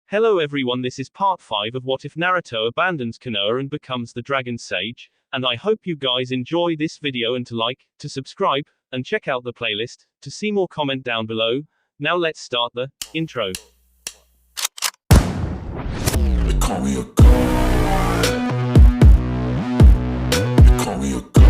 Hello everyone, this is part 5 of What If Naruto abandons Konoha and becomes the Dragon Sage, and I hope you guys enjoy this video and to like, to subscribe, and check out the playlist, to see more comment down below. Now let's start the intro. They call me a god. They call me a god.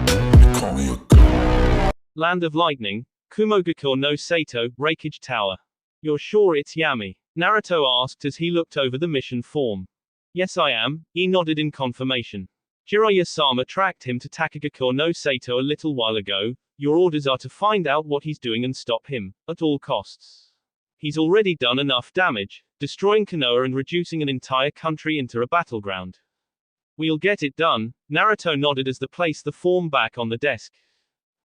They call me a god. Land of Lightning, Kumogakure no Sato, Breakage Tower. You're sure it's Yami? Naruto asked as he looked over the mission form. Yes I am, he nodded in confirmation. Jiraiya-sama tracked him to Takagakure no Sato a little while ago. Your orders are to find out what he's doing and stop him, at all costs. He's already done enough damage, destroying Konoha and reducing an entire country into a battleground. We'll get it done, Naruto nodded as they placed the form back on the desk.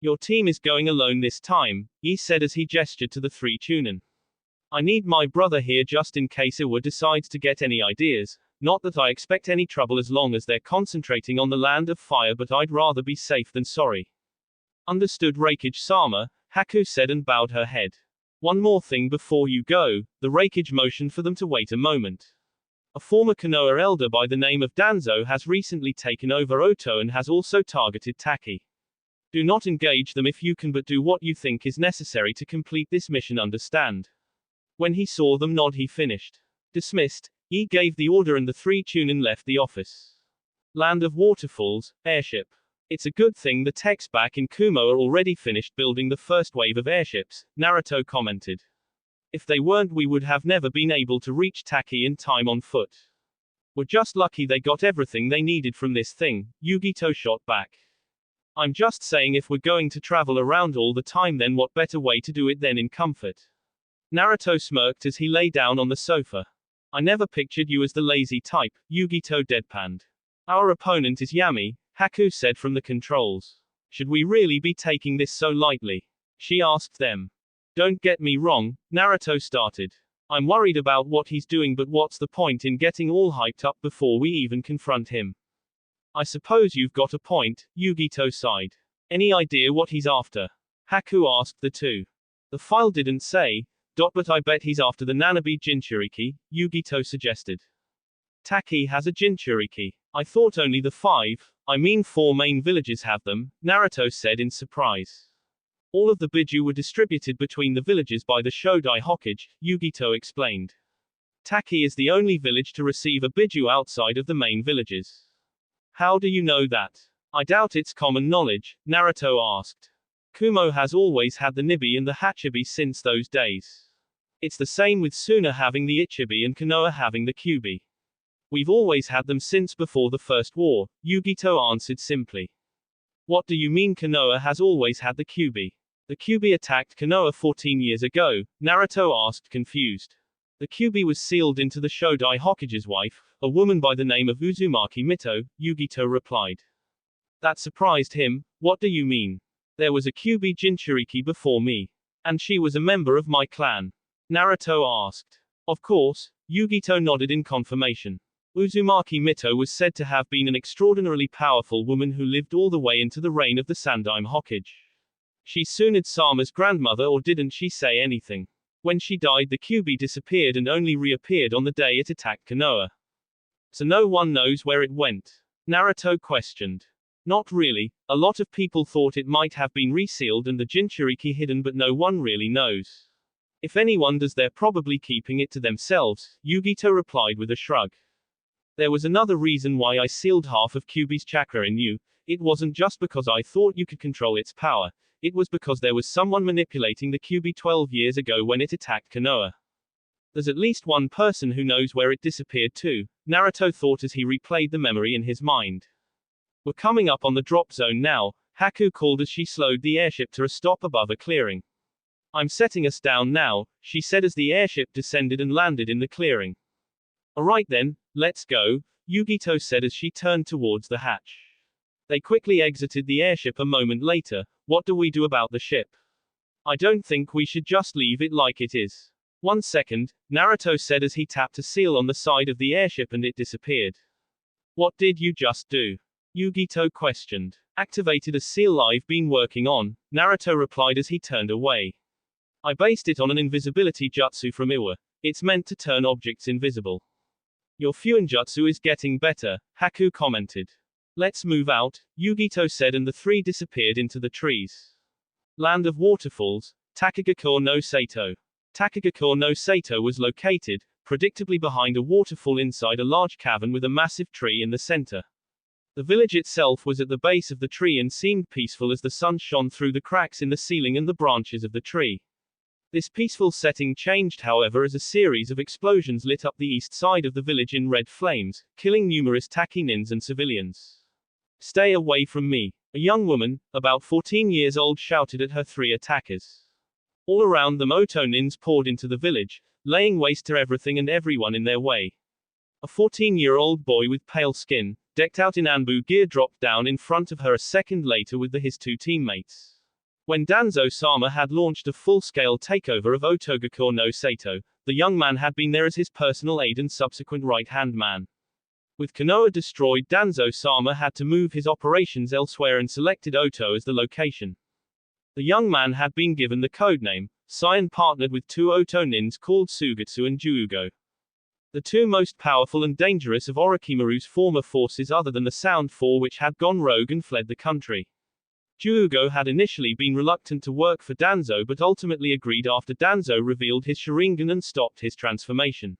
Your team is going alone this time, he said as he gestured to the 3 Chunin. I need my brother here just in case Iwa decides to get any ideas, not that I expect any trouble as long as they're concentrating on the land of fire, but I'd rather be safe than sorry. Understood Reikage-sama, Haku said and bowed her head. One more thing before you go, the Reikage motioned for them to wait a moment. A former Konoha elder by the name of Danzo has recently taken over Oto and has also targeted Taki. Do not engage them if you can, but do what you think is necessary to complete this mission, understand? When he saw them nod, he finished. Dismissed, he gave the order and the 3 Chunin left the office. Land of Waterfalls, airship. It's a good thing the techs back in Kumo are already finished building the first wave of airships, Naruto commented. If they weren't, we would have never been able to reach Taki in time on foot. We're just lucky they got everything they needed from this thing, Yugito shot back. I'm just saying, if we're going to travel around all the time, then what better way to do it than in comfort? Naruto smirked as he lay down on the sofa. I never pictured you as the lazy type, Yugito deadpanned. Our opponent is Yami, Haku said from the controls. Should we really be taking this so lightly? She asked them. Don't get me wrong, Naruto started. I'm worried about what he's doing, but what's the point in getting all hyped up before we even confront him? I suppose you've got a point, Yugito sighed. Any idea what he's after? Haku asked the 2. The file didn't say, but I bet he's after the Nanabi Jinchuriki, Yugito suggested. Taki has a Jinchuriki. I thought only the 4 main villages have them, Naruto said in surprise. All of the Biju were distributed between the villages by the Shodai Hokage, Yugito explained. Taki is the only village to receive a Biju outside of the main villages. How do you know that? I doubt it's common knowledge, Naruto asked. Kumo has always had the Nibi and the Hachibi since those days. It's the same with Suna having the Ichibi and Konoha having the Kyubi. We've always had them since before the First War, Yugito answered simply. What do you mean Konoha has always had the Kyubi? The Kyubi attacked Konoha 14 years ago, Naruto asked confused. The Kyubi was sealed into the Shodai Hokage's wife, a woman by the name of Uzumaki Mito, Yugito replied. That surprised him. What do you mean? There was a Kyubi Jinchuriki before me. And she was a member of my clan. Naruto asked. Of course, Yugito nodded in confirmation. Uzumaki Mito was said to have been an extraordinarily powerful woman who lived all the way into the reign of the Sandaime Hokage. She's Tsunade-sama's grandmother, or didn't she say anything? When she died, the Kyubi disappeared and only reappeared on the day it attacked Konoha. So no one knows where it went? Naruto questioned. Not really, a lot of people thought it might have been resealed and the Jinchuriki hidden, but no one really knows. If anyone does, they're probably keeping it to themselves, Yugito replied with a shrug. There was another reason why I sealed half of Kyubi's chakra in you. It wasn't just because I thought you could control its power. It was because there was someone manipulating the Kyubi 12 years ago when it attacked Konoha. There's at least one person who knows where it disappeared to, Naruto thought as he replayed the memory in his mind. We're coming up on the drop zone now, Haku called as she slowed the airship to a stop above a clearing. I'm setting us down now, she said as the airship descended and landed in the clearing. Alright then, let's go, Yugito said as she turned towards the hatch. They quickly exited the airship a moment later. What do we do about the ship? I don't think we should just leave it like it is. 1 second, Naruto said as he tapped a seal on the side of the airship and it disappeared. What did you just do? Yugito questioned. Activated a seal I've been working on, Naruto replied as he turned away. I based it on an invisibility jutsu from Iwa. It's meant to turn objects invisible. Your Fuinjutsu is getting better, Haku commented. Let's move out, Yugito said, and the three disappeared into the trees. Land of Waterfalls, Takagakure no Sato. Takagakure no Sato was located, predictably behind a waterfall inside a large cavern with a massive tree in the center. The village itself was at the base of the tree and seemed peaceful as the sun shone through the cracks in the ceiling and the branches of the tree. This peaceful setting changed, however, as a series of explosions lit up the east side of the village in red flames, killing numerous Taki-nins and civilians. Stay away from me, a young woman, about 14 years old, shouted at her three attackers. All around them Oto-nins poured into the village, laying waste to everything and everyone in their way. A 14-year-old boy with pale skin, decked out in Anbu gear, dropped down in front of her a second later with his two teammates. When Danzo-sama had launched a full-scale takeover of Otogakure no Sato, the young man had been there as his personal aide and subsequent right-hand man. With Konoha destroyed, Danzo-sama had to move his operations elsewhere and selected Oto as the location. The young man had been given the codename Sai and partnered with two Oto-nins called Sugetsu and Juugo. The two most powerful and dangerous of Orochimaru's former forces other than the Sound Four, which had gone rogue and fled the country. Juugo had initially been reluctant to work for Danzo but ultimately agreed after Danzo revealed his Sharingan and stopped his transformation.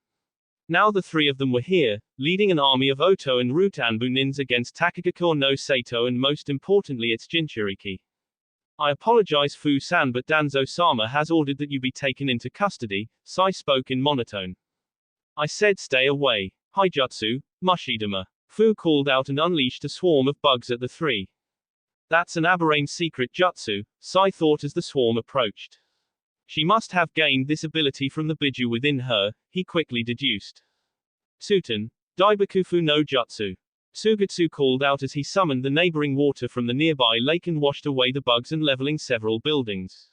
Now the three of them were here, leading an army of Oto and Root Anbu nins against Takagakure no Sato and most importantly its Jinchuriki. I apologize Fu-san, but Danzo-sama has ordered that you be taken into custody, Sai spoke in monotone. I said stay away. Haijutsu, Mushidama. Fu called out and unleashed a swarm of bugs at the three. That's an Aberrane secret jutsu, Sai thought as the swarm approached. She must have gained this ability from the Biju within her, he quickly deduced. Tsuten, Daibakufu no Jutsu. Sugetsu called out as he summoned the neighboring water from the nearby lake and washed away the bugs and leveling several buildings.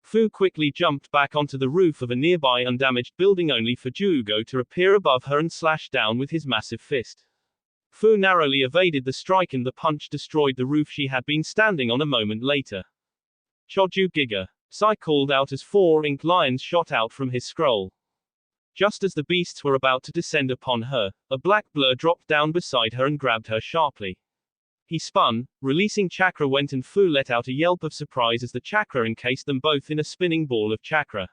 Fu quickly jumped back onto the roof of a nearby undamaged building only for Juugo to appear above her and slash down with his massive fist. Fu narrowly evaded the strike and the punch destroyed the roof she had been standing on a moment later. Choju Giga. Sai called out as four ink lions shot out from his scroll. Just as the beasts were about to descend upon her, a black blur dropped down beside her and grabbed her sharply. He spun, releasing chakra went and Fu let out a yelp of surprise as the chakra encased them both in a spinning ball of chakra.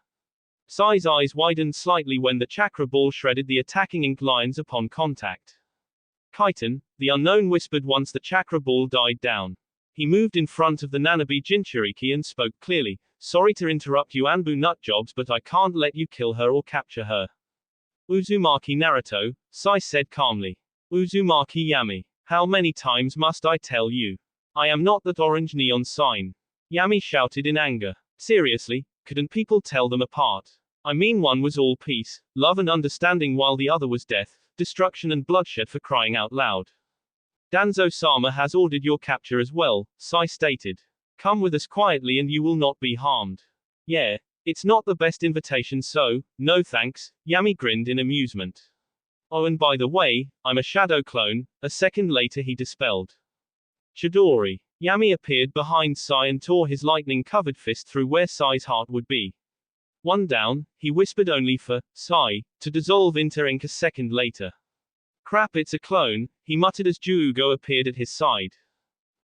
Sai's eyes widened slightly when the chakra ball shredded the attacking ink lions upon contact. Kaiten, the unknown whispered once the chakra ball died down. He moved in front of the Nanabi Jinchuriki and spoke clearly, sorry to interrupt you Anbu nutjobs, but I can't let you kill her or capture her. Uzumaki Naruto, Sai said calmly. Uzumaki Yami. How many times must I tell you? I am not that orange neon sign. Yami shouted in anger. Seriously, couldn't people tell them apart? I mean, one was all peace, love and understanding while the other was death, destruction and bloodshed, for crying out loud. Danzo-sama has ordered your capture as well, Sai stated. Come with us quietly and you will not be harmed. Yeah, it's not the best invitation, so, no thanks, Yami grinned in amusement. Oh, and by the way, I'm a shadow clone, a second later he dispelled. Chidori. Yami appeared behind Sai and tore his lightning-covered fist through where Sai's heart would be. One down, he whispered only for Sai to dissolve into ink a second later. Crap, it's a clone, he muttered as Juugo appeared at his side.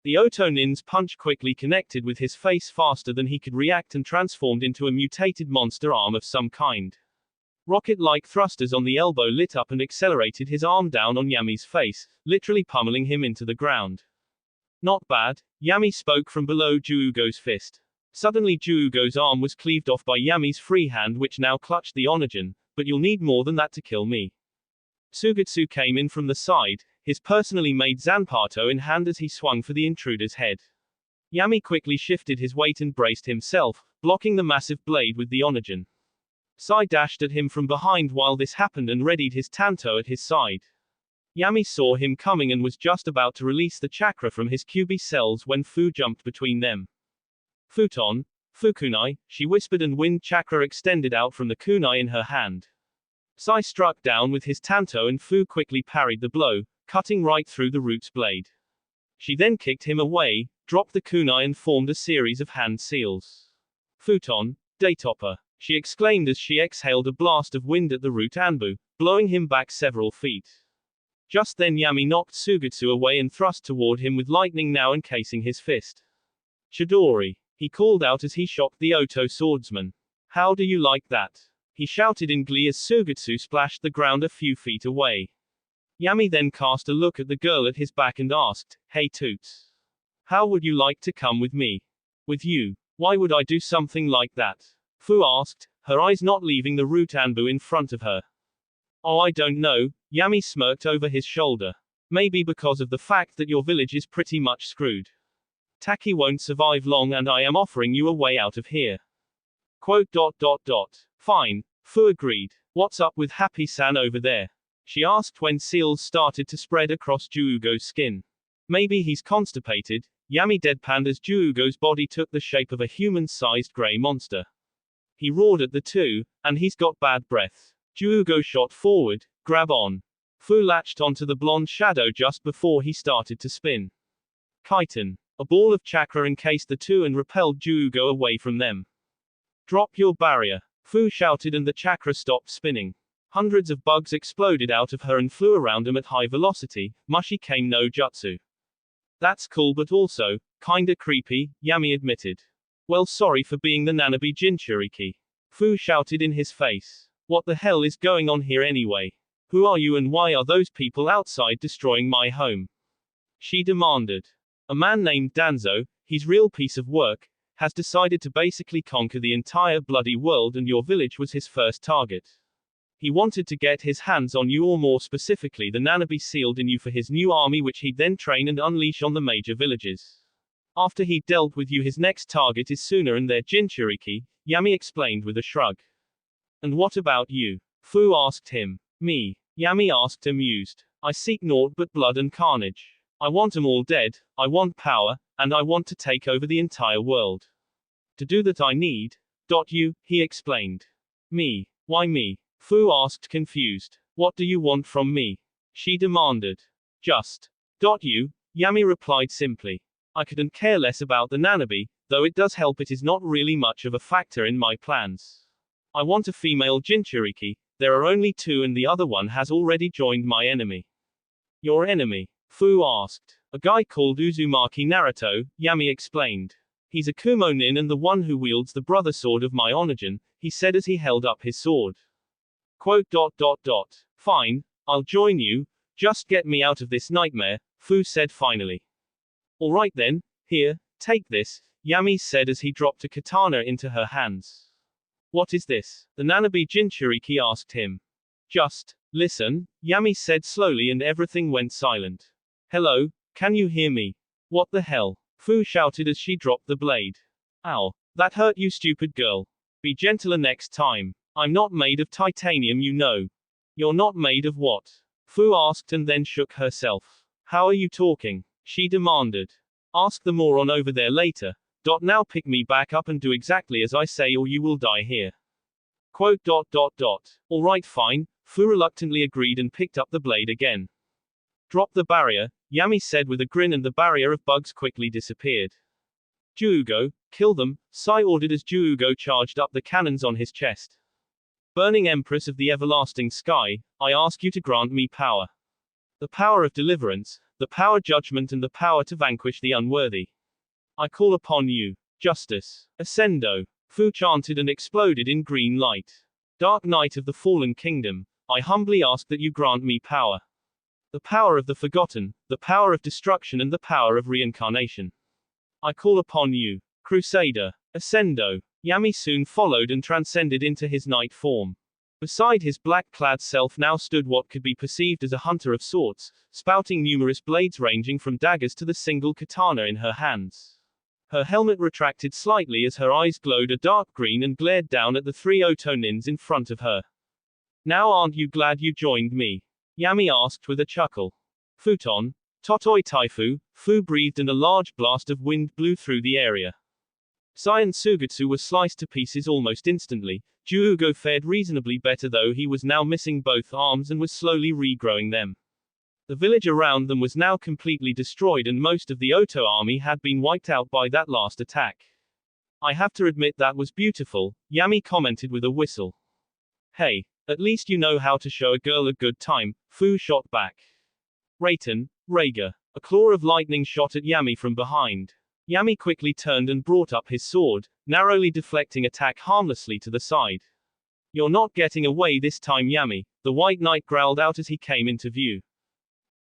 The Oto-nin's punch quickly connected with his face faster than he could react and transformed into a mutated monster arm of some kind. Rocket-like thrusters on the elbow lit up and accelerated his arm down on Yami's face, literally pummeling him into the ground. Not bad, Yami spoke from below Juugo's fist. Suddenly Juugo's arm was cleaved off by Yami's free hand, which now clutched the onagen, but you'll need more than that to kill me. Sugetsu came in from the side, his personally made Zanpato in hand as he swung for the intruder's head. Yami quickly shifted his weight and braced himself, blocking the massive blade with the onagen. Sai dashed at him from behind while this happened and readied his tanto at his side. Yami saw him coming and was just about to release the chakra from his QB cells when Fu jumped between them. Futon, Fukunai, she whispered, and wind chakra extended out from the kunai in her hand. Sai struck down with his tanto and Fu quickly parried the blow, cutting right through the root's blade. She then kicked him away, dropped the kunai and formed a series of hand seals. Futon, Daytopper, she exclaimed as she exhaled a blast of wind at the root Anbu, blowing him back several feet. Just then Yami knocked Sugetsu away and thrust toward him with lightning now encasing his fist. Chidori, he called out as he shocked the Oto swordsman. How do you like that? He shouted in glee as Sugetsu splashed the ground a few feet away. Yami then cast a look at the girl at his back and asked, Hey Toots. How would you like to come with me? With you? Why would I do something like that? Fu asked, her eyes not leaving the root Anbu in front of her. Oh, I don't know, Yami smirked over his shoulder. Maybe because of the fact that your village is pretty much screwed. Taki won't survive long and I am offering you a way out of here. Quote. Fine, Fu agreed. What's up with Happy-san over there? She asked when seals started to spread across Juugo's skin. Maybe he's constipated, Yami deadpanned as Juugo's body took the shape of a human-sized gray monster. He roared at the two, and he's got bad breath. Juugo shot forward, grab on. Fu latched onto the blonde shadow just before he started to spin. Chitin. A ball of chakra encased the two and repelled Juugo away from them. Drop your barrier, Fu shouted and the chakra stopped spinning. Hundreds of bugs exploded out of her and flew around him at high velocity, Mushi Kame no Jutsu. That's cool but also, kinda creepy, Yami admitted. Well, sorry for being the Nanabi Jinchuriki. Fu shouted in his face. What the hell is going on here anyway? Who are you and why are those people outside destroying my home? She demanded. A man named Danzo, his real piece of work, has decided to basically conquer the entire bloody world and your village was his first target. He wanted to get his hands on you or more specifically the Nanabi sealed in you for his new army which he'd then train and unleash on the major villages. After he'd dealt with you his next target is Suna and their Jinchuriki, Yami explained with a shrug. And what about you? Fu asked him. Me? Yami asked amused. I seek naught but blood and carnage. I want 'em all dead, I want power, and I want to take over the entire world. To do that I need. You, he explained. Me? Why me? Fu asked confused. What do you want from me? She demanded. Just. You, Yami replied simply. I couldn't care less about the Nanabi, though it does help it is not really much of a factor in my plans. I want a female Jinchuriki, there are only two and the other one has already joined my enemy. Your enemy? Fu asked. A guy called Uzumaki Naruto, Yami explained. He's a Kumo nin and the one who wields the brother sword of my Onijin, he said as he held up his sword. Quote. Fine, I'll join you, just get me out of this nightmare, Fu said finally. Alright then, here, take this, Yami said as he dropped a katana into her hands. What is this? The Nanabi Jinchuriki asked him. Just, listen, Yami said slowly and everything went silent. Hello, can you hear me? What the hell? Fu shouted as she dropped the blade. Ow, that hurt you stupid girl. Be gentler next time. I'm not made of titanium you know. You're not made of what? Fu asked and then shook herself. How are you talking? She demanded. Ask the moron over there later. Now pick me back up and do exactly as I say or you will die here. Quote. Alright fine, Fu reluctantly agreed and picked up the blade again. Drop the barrier, Yami said with a grin and the barrier of bugs quickly disappeared. Juugo, kill them, Sai ordered as Juugo charged up the cannons on his chest. Burning Empress of the everlasting sky, I ask you to grant me power. The power of deliverance, the power judgment and the power to vanquish the unworthy. I call upon you. Justice. Ascendo. Fu chanted and exploded in green light. Dark Knight of the Fallen Kingdom, I humbly ask that you grant me power. The power of the forgotten, the power of destruction and the power of reincarnation. I call upon you. Crusader. Ascendo. Yami soon followed and transcended into his knight form. Beside his black-clad self now stood what could be perceived as a hunter of sorts, spouting numerous blades ranging from daggers to the single katana in her hands. Her helmet retracted slightly as her eyes glowed a dark green and glared down at the three Oto nins in front of her. Now aren't you glad you joined me? Yami asked with a chuckle. Futon. Totoi Taifu, Fu breathed and a large blast of wind blew through the area. Sai and Sugetsu were sliced to pieces almost instantly. Juugo fared reasonably better though he was now missing both arms and was slowly regrowing them. The village around them was now completely destroyed and most of the Oto army had been wiped out by that last attack. I have to admit that was beautiful, Yami commented with a whistle. Hey, at least you know how to show a girl a good time, Fu shot back. Reitan, Rhaegar. A claw of lightning shot at Yami from behind. Yami quickly turned and brought up his sword, narrowly deflecting attack harmlessly to the side. You're not getting away this time, Yami, the White Knight growled out as he came into view.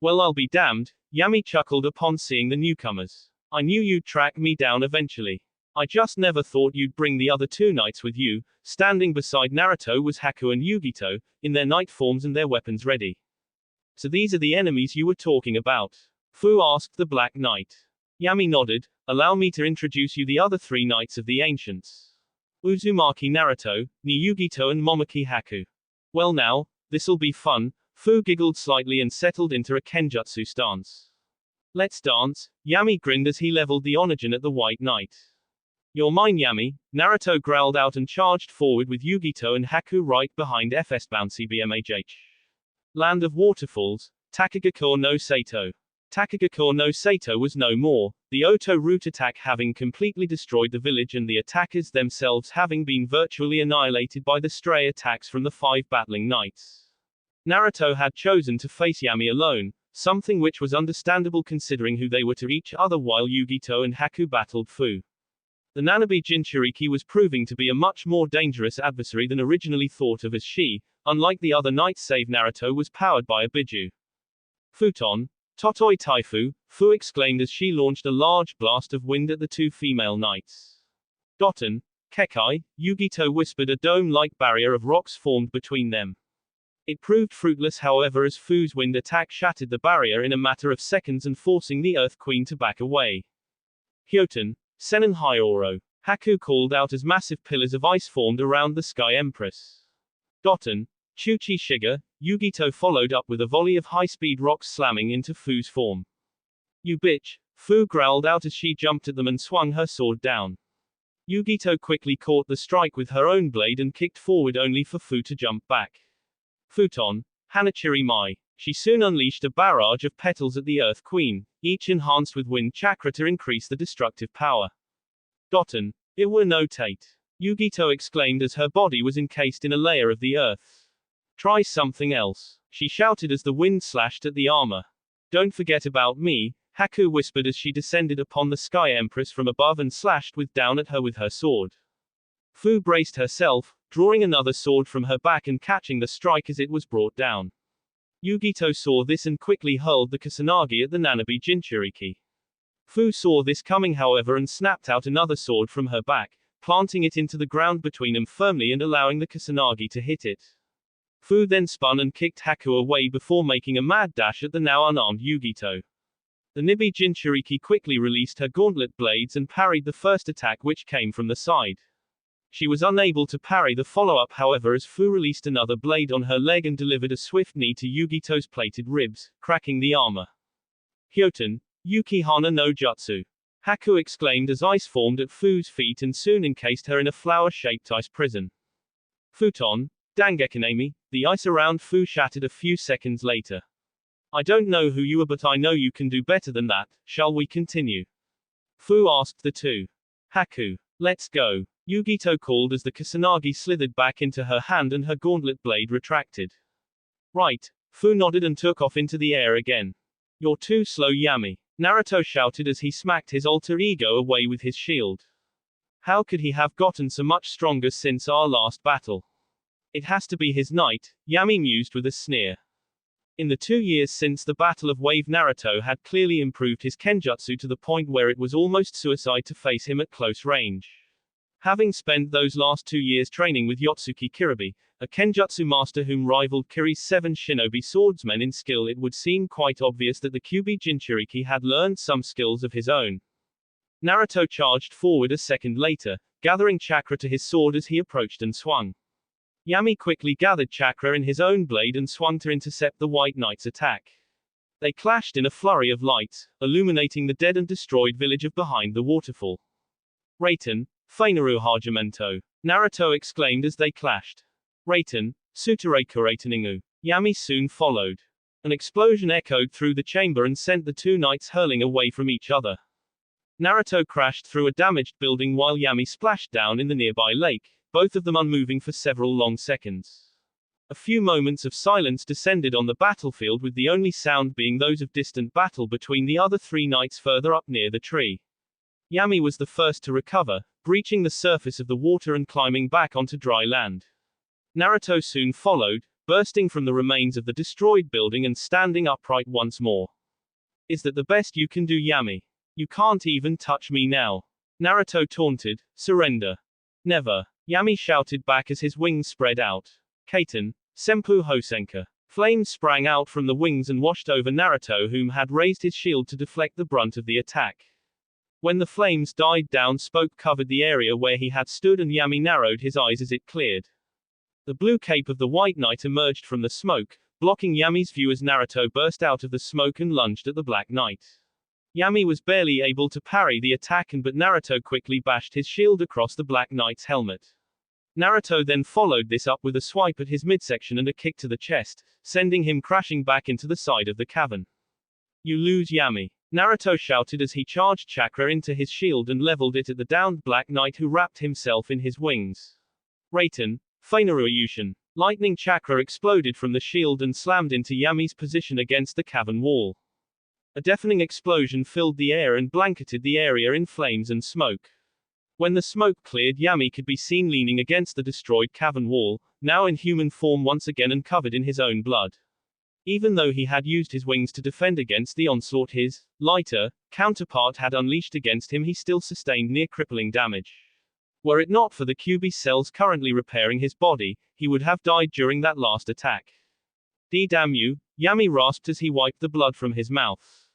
Well, I'll be damned, Yami chuckled upon seeing the newcomers. I knew you'd track me down eventually. I just never thought you'd bring the other two knights with you. Standing beside Naruto was Haku and Yugito, in their knight forms and their weapons ready. So these are the enemies you were talking about? Fu asked the Black Knight. Yami nodded. Allow me to introduce you the other three knights of the ancients. Uzumaki Naruto, Niyugito and Momoki Haku. Well now, this'll be fun, Fu giggled slightly and settled into a Kenjutsu stance. Let's dance, Yami grinned as he leveled the Onagen at the White Knight. You're mine, Yami, Naruto growled out and charged forward with Yugito and Haku right behind FS Bouncy BMHH. Land of Waterfalls, Takagakure no Sato. Takagakure no Sato was no more, the Oto root attack having completely destroyed the village and the attackers themselves having been virtually annihilated by the stray attacks from the 5 battling knights. Naruto had chosen to face Yami alone, something which was understandable considering who they were to each other while Yugito and Haku battled Fu. The Nanabe Jinchuriki was proving to be a much more dangerous adversary than originally thought of, as she, unlike the other knights save Naruto, was powered by a Biju. Futon, Totoi Taifu, Fu exclaimed as she launched a large blast of wind at the two female knights. Goten, Kekai, Yugito whispered. A dome-like barrier of rocks formed between them. It proved fruitless, however, as Fu's wind attack shattered the barrier in a matter of seconds and forcing the Earth Queen to back away. Hyoten, Senon Hyoro, Haku called out as massive pillars of ice formed around the Sky Empress. Goten, Chuchi Shiga, Yugito followed up with a volley of high-speed rocks slamming into Fu's form. You bitch, Fu growled out as she jumped at them and swung her sword down. Yugito quickly caught the strike with her own blade and kicked forward only for Fu to jump back. Futon, Hanachiri Mai. She soon unleashed a barrage of petals at the Earth Queen, each enhanced with wind chakra to increase the destructive power. Goten, it were no Tate. Yugito exclaimed as her body was encased in a layer of the earth. Try something else, she shouted as the wind slashed at the armor. Don't forget about me, Haku whispered as she descended upon the Sky Empress from above and slashed down at her with her sword. Fu braced herself, drawing another sword from her back and catching the strike as it was brought down. Yugito saw this and quickly hurled the Kusanagi at the Nanabe Jinchuriki. Fu saw this coming, however, and snapped out another sword from her back, planting it into the ground between them firmly and allowing the Kusanagi to hit it. Fu then spun and kicked Haku away before making a mad dash at the now unarmed Yugito. The Nibi Jinchuriki quickly released her gauntlet blades and parried the first attack which came from the side. She was unable to parry the follow-up, however, as Fu released another blade on her leg and delivered a swift knee to Yugito's plated ribs, cracking the armor. Hyoten, Yukihana no Jutsu. Haku exclaimed as ice formed at Fu's feet and soon encased her in a flower-shaped ice prison. Futon, Dangekanami, the ice around Fu shattered a few seconds later. I don't know who you are, but I know you can do better than that. Shall we continue? Fu asked the two. Haku, let's go, Yugito called as the Kusanagi slithered back into her hand and her gauntlet blade retracted. Right, Fu nodded and took off into the air again. You're too slow, Yami, Naruto shouted as he smacked his alter ego away with his shield. How could he have gotten so much stronger since our last battle? It has to be his knight, Yami mused with a sneer. In the 2 years since the Battle of Wave, Naruto had clearly improved his kenjutsu to the point where it was almost suicide to face him at close range. Having spent those last 2 years training with Yotsuki Kiribi, a kenjutsu master whom rivaled Kiri's 7 shinobi swordsmen in skill, it would seem quite obvious that the Kyuubi Jinchuriki had learned some skills of his own. Naruto charged forward a second later, gathering chakra to his sword as he approached and swung. Yami quickly gathered chakra in his own blade and swung to intercept the White Knight's attack. They clashed in a flurry of lights, illuminating the dead and destroyed village of behind the waterfall. Reitan, Feinaru Hajimento, Naruto exclaimed as they clashed. Reitan, Sutere Kureitaningu. Yami soon followed. An explosion echoed through the chamber and sent the two knights hurling away from each other. Naruto crashed through a damaged building while Yami splashed down in the nearby lake, both of them unmoving for several long seconds. A few moments of silence descended on the battlefield, with the only sound being those of distant battle between the other three knights further up near the tree. Yami was the first to recover, breaching the surface of the water and climbing back onto dry land. Naruto soon followed, bursting from the remains of the destroyed building and standing upright once more. Is that the best you can do, Yami? You can't even touch me now. Naruto taunted. Surrender. Never. Yami shouted back as his wings spread out. Kaiten, Senpu Hosenka. Flames sprang out from the wings and washed over Naruto, whom had raised his shield to deflect the brunt of the attack. When the flames died down, smoke covered the area where he had stood and Yami narrowed his eyes as it cleared. The blue cape of the White Knight emerged from the smoke, blocking Yami's view as Naruto burst out of the smoke and lunged at the Black Knight. Yami was barely able to parry the attack, but Naruto quickly bashed his shield across the Black Knight's helmet. Naruto then followed this up with a swipe at his midsection and a kick to the chest, sending him crashing back into the side of the cavern. You lose, Yami. Naruto shouted as he charged chakra into his shield and leveled it at the downed Black Knight, who wrapped himself in his wings. Raiten, Feinaruyushin. Lightning chakra exploded from the shield and slammed into Yami's position against the cavern wall. A deafening explosion filled the air and blanketed the area in flames and smoke. When the smoke cleared, Yami could be seen leaning against the destroyed cavern wall, now in human form once again and covered in his own blood. Even though he had used his wings to defend against the onslaught his lighter counterpart had unleashed against him, he still sustained near crippling damage. Were it not for the QB cells currently repairing his body, he would have died during that last attack. Damn you, Yami rasped as he wiped the blood from his mouth.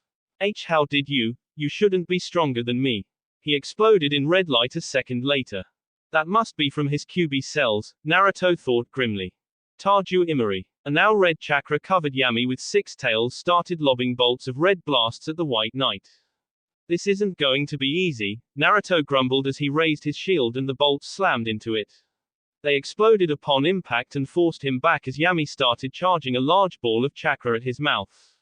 How did you? You shouldn't be stronger than me. He exploded in red light a second later. That must be from his QB cells, Naruto thought grimly. Taju Imari. A now red chakra covered Yami with six tails started lobbing bolts of red blasts at the White Knight. This isn't going to be easy, Naruto grumbled as he raised his shield and the bolts slammed into it. They exploded upon impact and forced him back as Yami started charging a large ball of chakra at his mouth.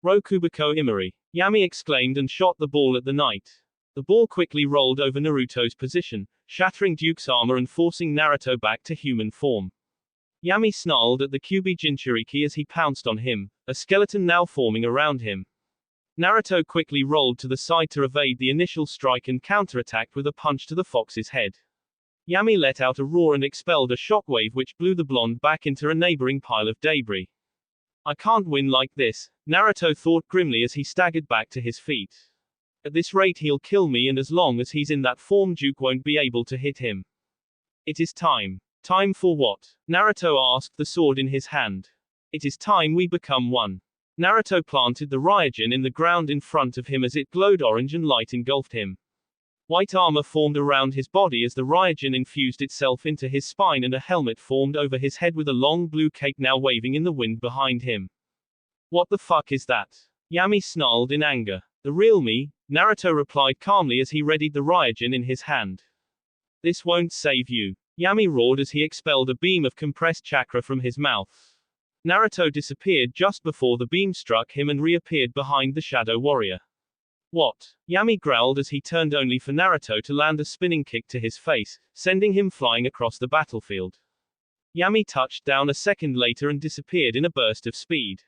Rokubako Imari. Yami exclaimed and shot the ball at the knight. The ball quickly rolled over Naruto's position, shattering Duke's armor and forcing Naruto back to human form. Yami snarled at the QB Jinchuriki as he pounced on him, a skeleton now forming around him. Naruto quickly rolled to the side to evade the initial strike and counterattacked with a punch to the fox's head. Yami let out a roar and expelled a shockwave which blew the blonde back into a neighboring pile of debris. I can't win like this, Naruto thought grimly as he staggered back to his feet. At this rate he'll kill me, and as long as he's in that form Duke won't be able to hit him. It is time. Time for what? Naruto asked, the sword in his hand. It is time we become one. Naruto planted the Raijin in the ground in front of him as it glowed orange and light engulfed him. White armor formed around his body as the Raijin infused itself into his spine, and a helmet formed over his head with a long blue cape now waving in the wind behind him. What the fuck is that? Yami snarled in anger. The real me, Naruto replied calmly as he readied the Raijin in his hand. This won't save you. Yami roared as he expelled a beam of compressed chakra from his mouth. Naruto disappeared just before the beam struck him and reappeared behind the Shadow Warrior. What? Yami growled as he turned only for Naruto to land a spinning kick to his face, sending him flying across the battlefield. Yami touched down a second later and disappeared in a burst of speed.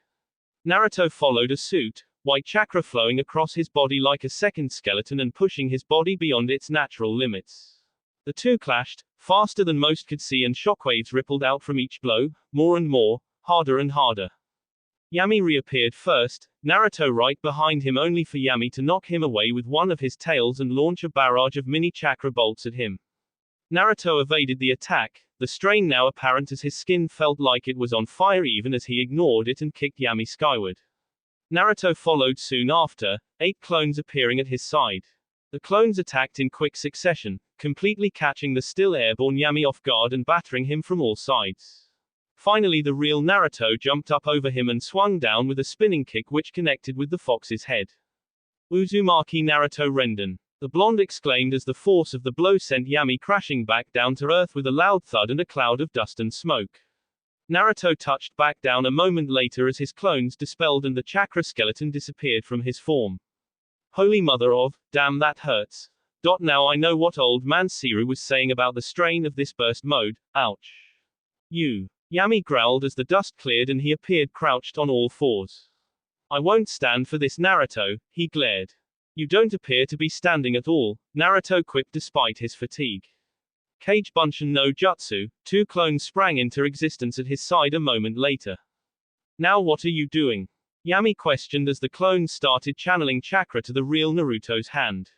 Naruto followed a suit, white chakra flowing across his body like a second skeleton and pushing his body beyond its natural limits. The two clashed, faster than most could see, and shockwaves rippled out from each blow, more and more, harder and harder. Yami reappeared first, Naruto right behind him, only for Yami to knock him away with one of his tails and launch a barrage of mini chakra bolts at him. Naruto evaded the attack, the strain now apparent as his skin felt like it was on fire even as he ignored it and kicked Yami skyward. Naruto followed soon after, 8 clones appearing at his side. The clones attacked in quick succession, completely catching the still airborne Yami off guard and battering him from all sides. Finally the real Naruto jumped up over him and swung down with a spinning kick which connected with the fox's head. Uzumaki Naruto Renden. The blonde exclaimed as the force of the blow sent Yami crashing back down to earth with a loud thud and a cloud of dust and smoke. Naruto touched back down a moment later as his clones dispelled and the chakra skeleton disappeared from his form. Holy mother of, damn that hurts. Now I know what old man Siru was saying about the strain of this burst mode, ouch. You. Yami growled as the dust cleared and he appeared crouched on all fours. I won't stand for this, Naruto, he glared. You don't appear to be standing at all, Naruto quipped despite his fatigue. Kage Bunshin no Jutsu, 2 clones sprang into existence at his side a moment later. Now what are you doing? Yami questioned as the clones started channeling chakra to the real Naruto's hand.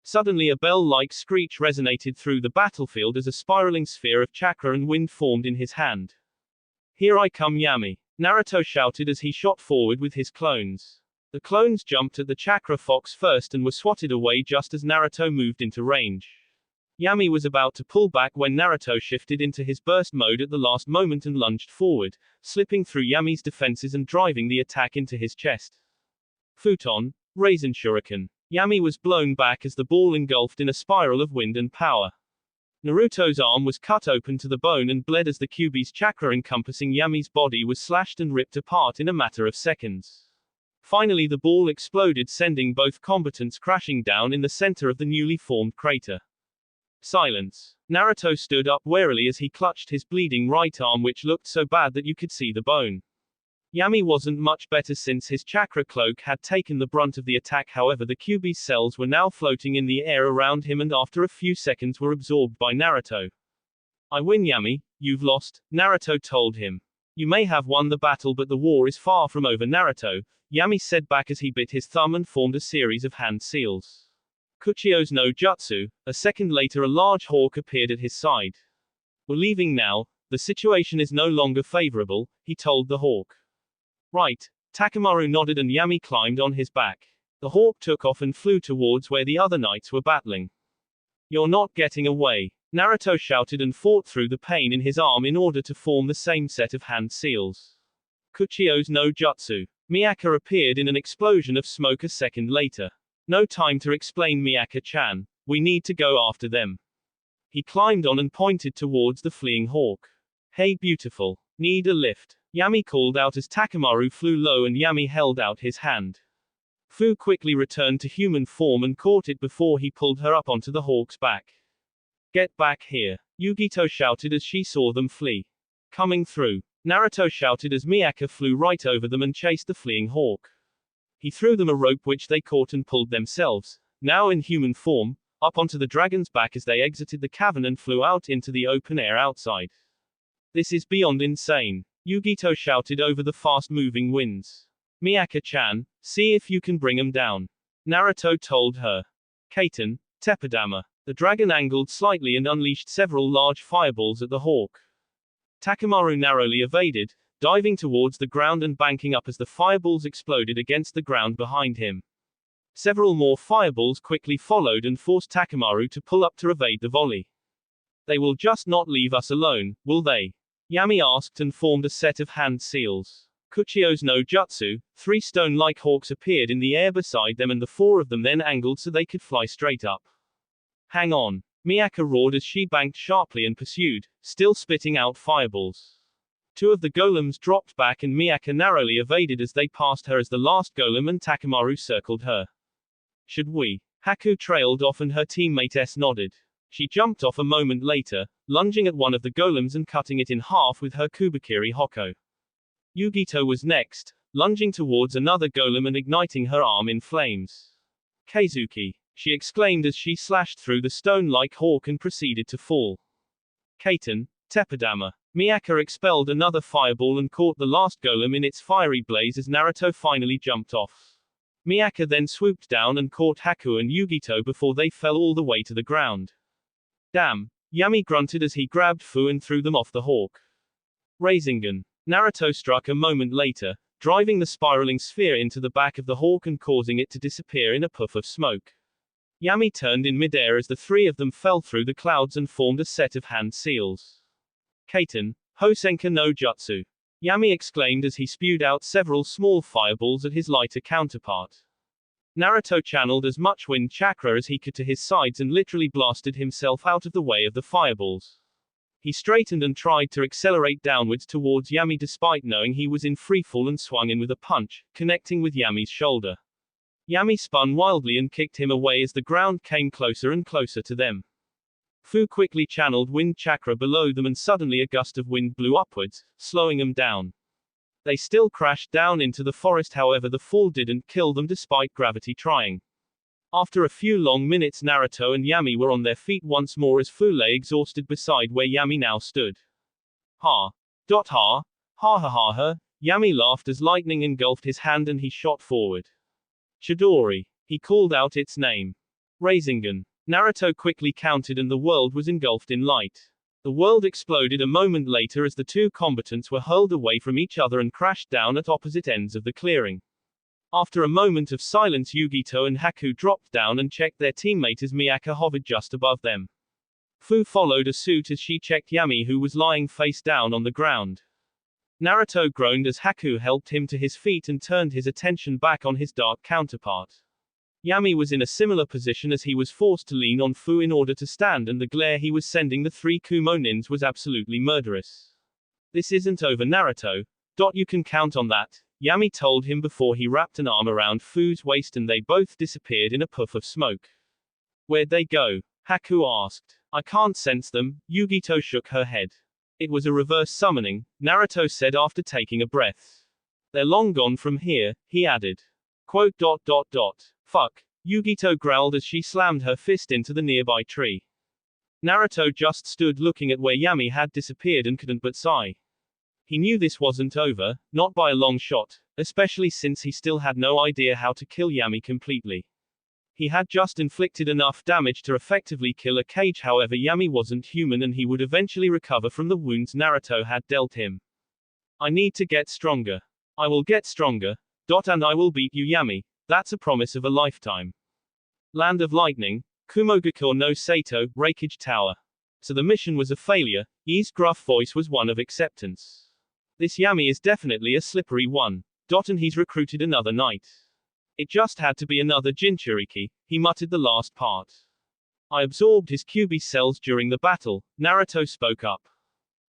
Suddenly a bell-like screech resonated through the battlefield as a spiraling sphere of chakra and wind formed in his hand. Here I come, Yami, Naruto shouted as he shot forward with his clones. The clones jumped at the chakra fox first and were swatted away just as Naruto moved into range. Yami was about to pull back when Naruto shifted into his burst mode at the last moment and lunged forward, slipping through Yami's defenses and driving the attack into his chest. Futon, Raisin Shuriken. Yami was blown back as the ball engulfed in a spiral of wind and power. Naruto's arm was cut open to the bone and bled as the Kyuubi's chakra encompassing Yami's body was slashed and ripped apart in a matter of seconds. Finally the ball exploded, sending both combatants crashing down in the center of the newly formed crater. Silence. Naruto stood up warily as he clutched his bleeding right arm, which looked so bad that you could see the bone. Yami wasn't much better since his chakra cloak had taken the brunt of the attack. However, the Kyuubi's cells were now floating in the air around him and after a few seconds were absorbed by Naruto. I win, Yami, you've lost, Naruto told him. You may have won the battle, but the war is far from over, Naruto, Yami said back as he bit his thumb and formed a series of hand seals. Kuchio's no Jutsu. A second later a large hawk appeared at his side. We're leaving now, the situation is no longer favorable, he told the hawk. Right. Takemaru nodded and Yami climbed on his back. The hawk took off and flew towards where the other knights were battling. You're not getting away, Naruto shouted and fought through the pain in his arm in order to form the same set of hand seals. Kuchio's no Jutsu. Miyaka appeared in an explosion of smoke a second later. No time to explain, Miyaka-chan. We need to go after them. He climbed on and pointed towards the fleeing hawk. Hey beautiful. Need a lift? Yami called out as Takemaru flew low and Yami held out his hand. Fu quickly returned to human form and caught it before he pulled her up onto the hawk's back. Get back here. Yugito shouted as she saw them flee. Coming through. Naruto shouted as Miyaka flew right over them and chased the fleeing hawk. He threw them a rope which they caught and pulled themselves, now in human form, up onto the dragon's back as they exited the cavern and flew out into the open air outside. This is beyond insane, Yugito shouted over the fast-moving winds. Miyaka-chan, see if you can bring 'em down. Naruto told her. Kaiten, Teppadama. The dragon angled slightly and unleashed several large fireballs at the hawk. Takemaru narrowly evaded, diving towards the ground and banking up as the fireballs exploded against the ground behind him. Several more fireballs quickly followed and forced Takemaru to pull up to evade the volley. They will just not leave us alone, will they? Yami asked and formed a set of hand seals. Kuchio's no Jutsu. 3 stone-like hawks appeared in the air beside them and the 4 of them then angled so they could fly straight up. Hang on. Miyaka roared as she banked sharply and pursued, still spitting out fireballs. 2 of the golems dropped back and Miyaka narrowly evaded as they passed her as the last golem and Takemaru circled her. Should we? Haku trailed off and her teammate S nodded. She jumped off a moment later, lunging at one of the golems and cutting it in half with her Kubikiri Hoko. Yugito was next, lunging towards another golem and igniting her arm in flames. Keizuki, she exclaimed as she slashed through the stone-like hawk and proceeded to fall. Kaiten, Teppadama. Miyaka expelled another fireball and caught the last golem in its fiery blaze as Naruto finally jumped off. Miyaka then swooped down and caught Haku and Yugito before they fell all the way to the ground. Damn, Yami grunted as he grabbed Fu and threw them off the hawk. Rasengan. Naruto struck a moment later, driving the spiraling sphere into the back of the hawk and causing it to disappear in a puff of smoke. Yami turned in midair as the 3 of them fell through the clouds and formed a set of hand seals. Kaiten, Hosenka no Jutsu. Yami exclaimed as he spewed out several small fireballs at his lighter counterpart. Naruto channeled as much wind chakra as he could to his sides and literally blasted himself out of the way of the fireballs. He straightened and tried to accelerate downwards towards Yami despite knowing he was in freefall and swung in with a punch, connecting with Yami's shoulder. Yami spun wildly and kicked him away as the ground came closer and closer to them. Fu quickly channeled wind chakra below them and suddenly a gust of wind blew upwards, slowing them down. They still crashed down into the forest, however the fall didn't kill them despite gravity trying. After a few long minutes Naruto and Yami were on their feet once more as Fu lay exhausted beside where Yami now stood. Ha. Ha. Ha ha ha ha. Yami laughed as lightning engulfed his hand and he shot forward. Chidori. He called out its name. Rasengan. Naruto quickly countered and the world was engulfed in light. The world exploded a moment later as the two combatants were hurled away from each other and crashed down at opposite ends of the clearing. After a moment of silence Yugito and Haku dropped down and checked their teammate as Miyaka hovered just above them. Fu followed suit as she checked Yami who was lying face down on the ground. Naruto groaned as Haku helped him to his feet and turned his attention back on his dark counterpart. Yami was in a similar position as he was forced to lean on Fu in order to stand and the glare he was sending the three Kumo nins was absolutely murderous. This isn't over Naruto. You can count on that, Yami told him before he wrapped an arm around Fu's waist and they both disappeared in a puff of smoke. Where'd they go? Haku asked. I can't sense them, Yugito shook her head. It was a reverse summoning, Naruto said after taking a breath. They're long gone from here, he added. Quote. Fuck, Yugito growled as she slammed her fist into the nearby tree. Naruto just stood looking at where Yami had disappeared and couldn't but sigh. He knew this wasn't over, not by a long shot, especially since he still had no idea how to kill Yami completely. He had just inflicted enough damage to effectively kill a Kage, however Yami wasn't human and he would eventually recover from the wounds Naruto had dealt him. I need to get stronger. I will get stronger. And I will beat you Yami. That's a promise of a lifetime. Land of Lightning, Kumogakure no Sato, Breakage Tower. So the mission was a failure, I's gruff voice was one of acceptance. This Yami is definitely a slippery one. And he's recruited another knight. It just had to be another Jinchuriki, he muttered the last part. I absorbed his Kyuubi cells during the battle, Naruto spoke up.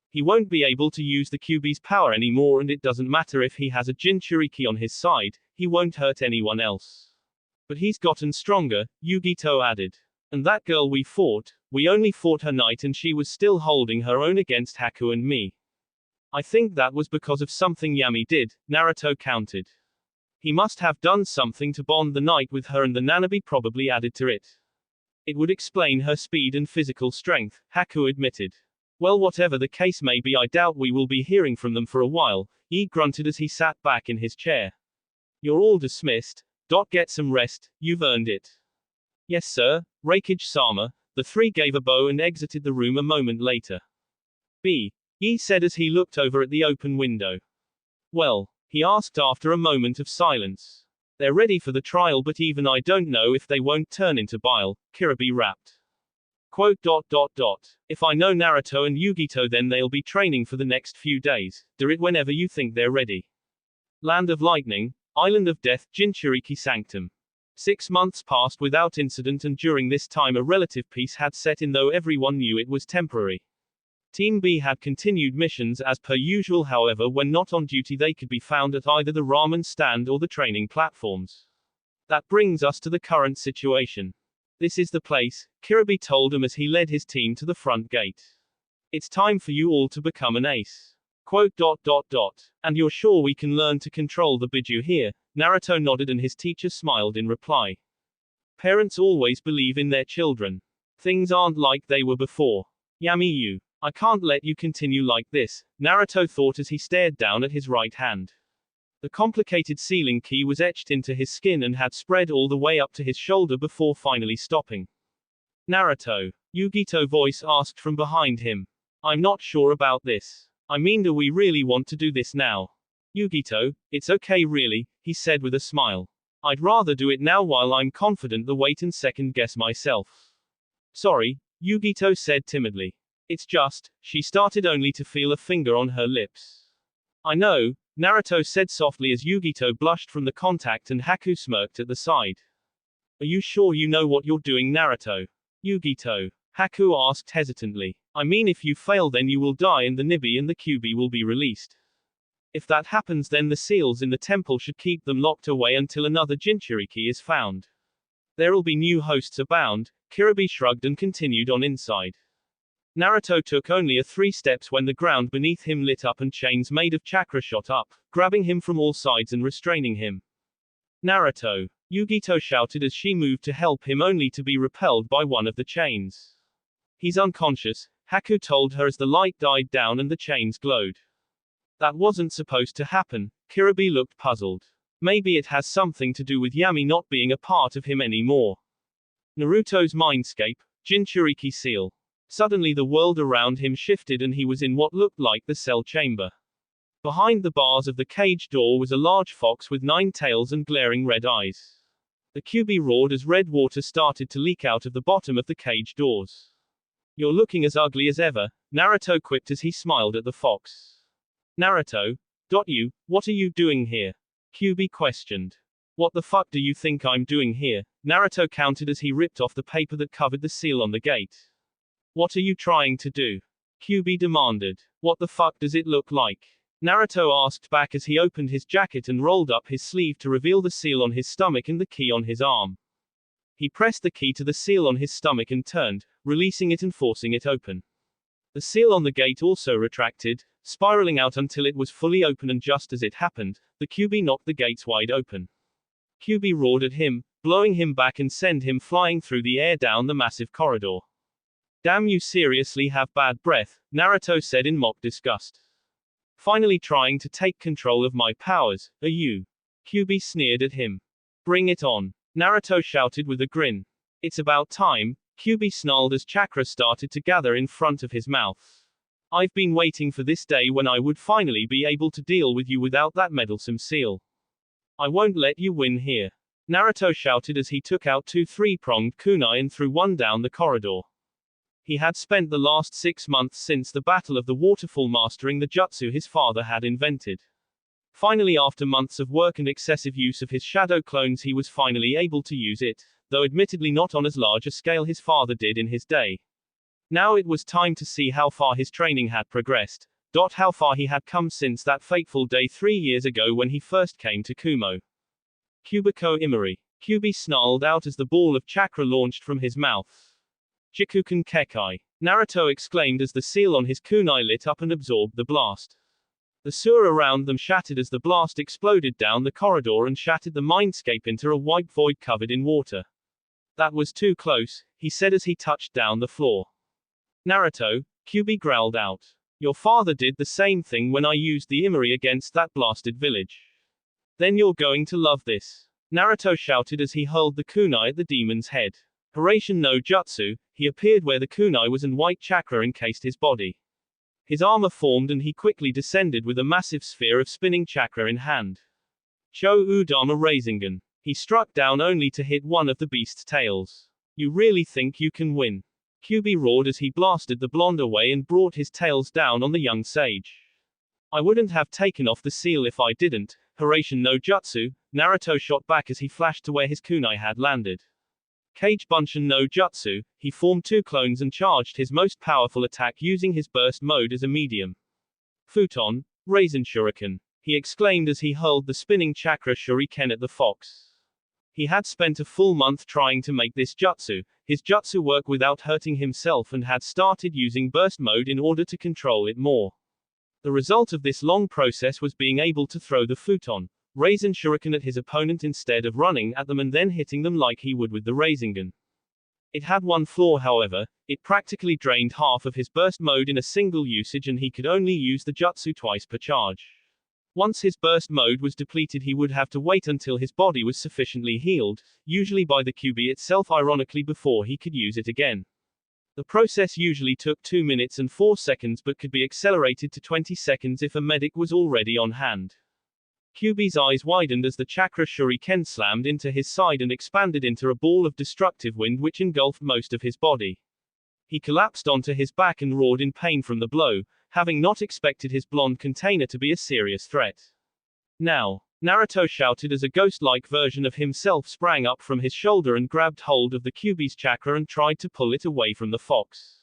He won't be able to use the Kyuubi's power anymore and it doesn't matter if he has a Jinchuriki on his side, he won't hurt anyone else. But he's gotten stronger, Yugito added. And that girl we only fought her knight and she was still holding her own against Haku and me. I think that was because of something Yami did, Naruto countered. He must have done something to bond the knight with her and the Nanabi probably added to it. It would explain her speed and physical strength, Haku admitted. Well, whatever the case may be, I doubt we will be hearing from them for a while, he grunted as he sat back in his chair. You're all dismissed. Get some rest, you've earned it. Yes sir, Raikage-sama. The three gave a bow and exited the room a moment later. He said as he looked over at the open window. Well, he asked after a moment of silence. They're ready for the trial but even I don't know if they won't turn into bile, Kiribi rapped. Quote. If I know Naruto and Yugito then they'll be training for the next few days, do it whenever you think they're ready. Land of Lightning, Island of Death, Jinchuriki Sanctum. 6 months passed without incident and during this time a relative peace had set in though everyone knew it was temporary. Team B had continued missions as per usual, however when not on duty they could be found at either the ramen stand or the training platforms. That brings us to the current situation. This is the place, Kiribi told him as he led his team to the front gate. It's time for you all to become an ace. Quote. And you're sure we can learn to control the Biju here? Naruto nodded and his teacher smiled in reply. Parents always believe in their children. Things aren't like they were before. Yami, I can't let you continue like this, Naruto thought as he stared down at his right hand. The complicated sealing key was etched into his skin and had spread all the way up to his shoulder before finally stopping. Naruto, Yugito voice asked from behind him. I'm not sure about this. I mean, do we really want to do this now? Yugito, it's okay really, he said with a smile. I'd rather do it now while I'm confident the wait and second guess myself. Sorry, Yugito said timidly. It's just, she started only to feel a finger on her lips. I know, Naruto said softly as Yugito blushed from the contact and Haku smirked at the side. Are you sure you know what you're doing, Naruto? Yugito. Haku asked hesitantly. I mean if you fail then you will die and the Nibi and the Kyuubi will be released. If that happens, then the seals in the temple should keep them locked away until another Jinchuriki is found. There'll be new hosts abound. Kirby shrugged and continued on inside. Naruto took only 3 steps when the ground beneath him lit up and chains made of chakra shot up, grabbing him from all sides and restraining him. Naruto! Yugito shouted as she moved to help him, only to be repelled by one of the chains. He's unconscious, Haku told her as the light died down and the chains glowed. That wasn't supposed to happen. Kirby looked puzzled. Maybe it has something to do with Yami not being a part of him anymore. Naruto's mindscape, Jinchuriki seal. Suddenly the world around him shifted and he was in what looked like the cell chamber. Behind the bars of the cage door was a large fox with 9 tails and glaring red eyes. The Kyuubi roared as red water started to leak out of the bottom of the cage doors. You're looking as ugly as ever, Naruto quipped as he smiled at the fox. Naruto, what are you doing here? Kyuubi questioned. What the fuck do you think I'm doing here? Naruto countered as he ripped off the paper that covered the seal on the gate. What are you trying to do? Kyuubi demanded. What the fuck does it look like? Naruto asked back as he opened his jacket and rolled up his sleeve to reveal the seal on his stomach and the key on his arm. He pressed the key to the seal on his stomach and turned, releasing it and forcing it open. The seal on the gate also retracted, spiraling out until it was fully open, and just as it happened, the Kyuubi knocked the gates wide open. Kyuubi roared at him, blowing him back and sent him flying through the air down the massive corridor. Damn, you seriously have bad breath, Naruto said in mock disgust. Finally trying to take control of my powers, are you? Kyuubi sneered at him. Bring it on, Naruto shouted with a grin. It's about time, Kyuubi snarled as chakra started to gather in front of his mouth. I've been waiting for this day when I would finally be able to deal with you without that meddlesome seal. I won't let you win here, Naruto shouted as he took out 2 3-pronged kunai and threw one down the corridor. He had spent the last 6 months since the Battle of the Waterfall mastering the jutsu his father had invented. Finally, after months of work and excessive use of his shadow clones, he was finally able to use it, though admittedly not on as large a scale his father did in his day. Now it was time to see how far his training had progressed, how far he had come since that fateful day 3 years ago when he first came to Kumo. Kubiko Imari. Kyuubi snarled out as the ball of chakra launched from his mouth. Jikuken Kekai. Naruto exclaimed as the seal on his kunai lit up and absorbed the blast. The sewer around them shattered as the blast exploded down the corridor and shattered the mindscape into a white void covered in water. That was too close, he said as he touched down the floor. Naruto, Kyuubi growled out. Your father did the same thing when I used the Imari against that blasted village. Then you're going to love this, Naruto shouted as he hurled the kunai at the demon's head. Hiraishin no Jutsu, he appeared where the kunai was and white chakra encased his body. His armor formed and he quickly descended with a massive sphere of spinning chakra in hand. Cho Udama Rasengan. He struck down only to hit one of the beast's tails. You really think you can win? Kyuubi roared as he blasted the blonde away and brought his tails down on the young sage. I wouldn't have taken off the seal if I didn't, Hiraishin no Jutsu, Naruto shot back as he flashed to where his kunai had landed. Kage Bunshin no Jutsu, he formed 2 clones and charged his most powerful attack using his burst mode as a medium. Futon, Raisin Shuriken, he exclaimed as he hurled the spinning chakra shuriken at the fox. He had spent a full month trying to make this his jutsu work without hurting himself and had started using burst mode in order to control it more. The result of this long process was being able to throw the futon, Raisin Shuriken at his opponent instead of running at them and then hitting them like he would with the Rasengan. It had one flaw, however, it practically drained half of his burst mode in a single usage and he could only use the jutsu twice per charge. Once his burst mode was depleted, he would have to wait until his body was sufficiently healed, usually by the Kyuubi itself ironically, before he could use it again. The process usually took 2 minutes and 4 seconds but could be accelerated to 20 seconds if a medic was already on hand. Kyuubi's eyes widened as the chakra shuriken slammed into his side and expanded into a ball of destructive wind which engulfed most of his body. He collapsed onto his back and roared in pain from the blow, having not expected his blonde container to be a serious threat. Now, Naruto shouted as a ghost-like version of himself sprang up from his shoulder and grabbed hold of the Kyuubi's chakra and tried to pull it away from the fox.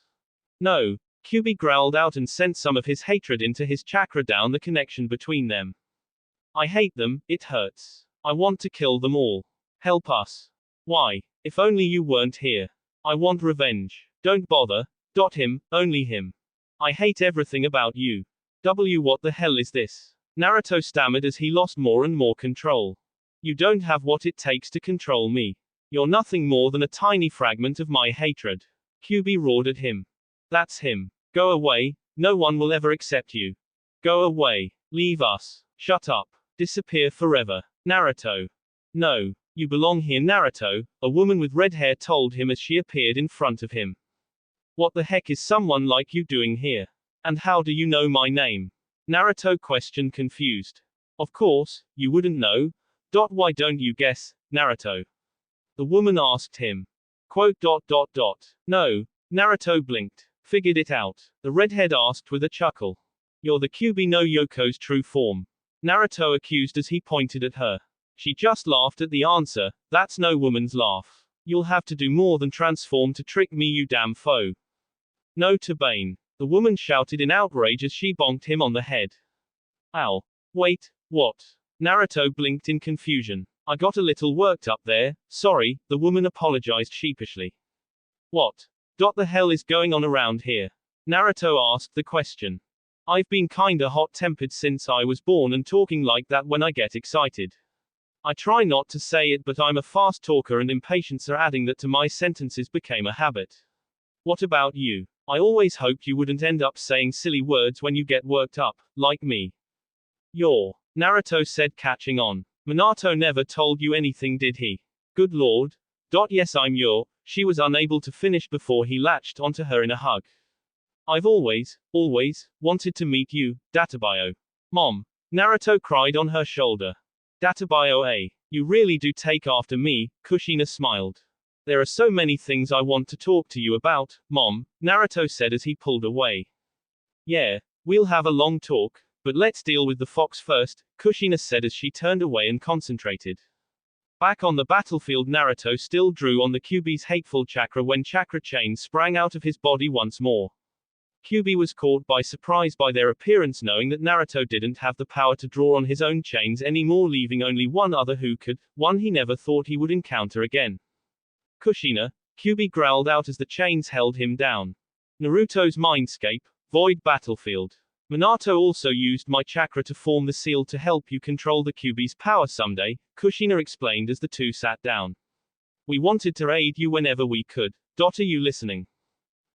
No, Kyuubi growled out and sent some of his hatred into his chakra down the connection between them. I hate them, it hurts. I want to kill them all. Help us. Why? If only you weren't here. I want revenge. Don't bother. Him, only him. I hate everything about you. What the hell is this? Naruto stammered as he lost more and more control. You don't have what it takes to control me. You're nothing more than a tiny fragment of my hatred. Kyuubi roared at him. That's him. Go away, no one will ever accept you. Go away. Leave us. Shut up. Disappear forever. Naruto. No. You belong here, Naruto, a woman with red hair told him as she appeared in front of him. What the heck is someone like you doing here? And how do you know my name? Naruto questioned, confused. Of course, you wouldn't know. Why don't you guess, Naruto? The woman asked him. No. Naruto blinked. Figured it out. The redhead asked with a chuckle. You're the Kyuubi no Yoko's true form. Naruto accused as he pointed at her. She just laughed at the answer. That's no woman's laugh. You'll have to do more than transform to trick me, you damn foe. No, to Bane. The woman shouted in outrage as she bonked him on the head. Ow. Wait, what? Naruto blinked in confusion. I got a little worked up there, sorry, the woman apologized sheepishly. What? The hell is going on around here? Naruto asked the question. I've been kinda hot-tempered since I was born and talking like that when I get excited. I try not to say it, but I'm a fast talker and impatience are adding that to my sentences became a habit. What about you? I always hoped you wouldn't end up saying silly words when you get worked up, like me. Naruto said, catching on. Minato never told you anything, did he? Good lord. Yes, I'm She was unable to finish before he latched onto her in a hug. I've always wanted to meet you, Databayo. Mom. Naruto cried on her shoulder. Databayo, you really do take after me, Kushina smiled. There are so many things I want to talk to you about, Mom, Naruto said as he pulled away. Yeah, we'll have a long talk, but let's deal with the fox first, Kushina said as she turned away and concentrated. Back on the battlefield, Naruto still drew on the Kyuubi's hateful chakra when chakra chains sprang out of his body once more. Kyuubi was caught by surprise by their appearance, knowing that Naruto didn't have the power to draw on his own chains anymore, leaving only one other who could, one he never thought he would encounter again. Kushina, Kyuubi growled out as the chains held him down. Naruto's mindscape, void battlefield. Minato also used my chakra to form the seal to help you control the Kyuubi's power someday, Kushina explained as the two sat down. We wanted to aid you whenever we could. Are you listening?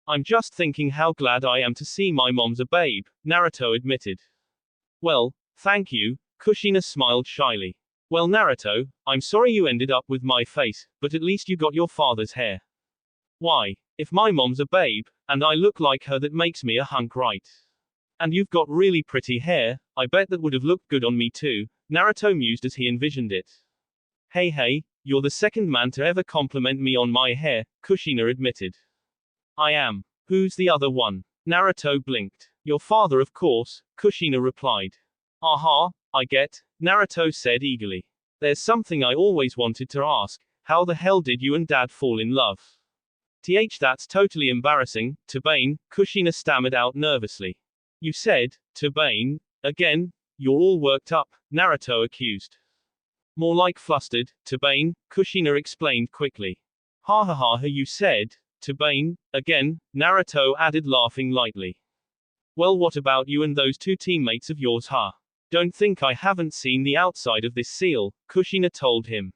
I'm just thinking how glad I am to see my mom's a babe, Naruto admitted. Well, thank you, Kushina smiled shyly. Well, Naruto, I'm sorry you ended up with my face, but at least you got your father's hair. Why? If my mom's a babe, and I look like her, that makes me a hunk, right? And you've got really pretty hair, I bet that would have looked good on me too, Naruto mused as he envisioned it. Hey, you're the second man to ever compliment me on my hair, Kushina admitted. I am. Who's the other one? Naruto blinked. Your father, of course, Kushina replied. Aha, I get, Naruto said eagerly. There's something I always wanted to ask. How the hell did you and Dad fall in love? That's totally embarrassing, to Bane, Kushina stammered out nervously. You said, to Bane, again? You're all worked up, Naruto accused. More like flustered, to Bane, Kushina explained quickly. Ha, you said, to Bane, again, Naruto added, laughing lightly. Well, what about you and those two teammates of yours, huh? Don't think I haven't seen the outside of this seal, Kushina told him.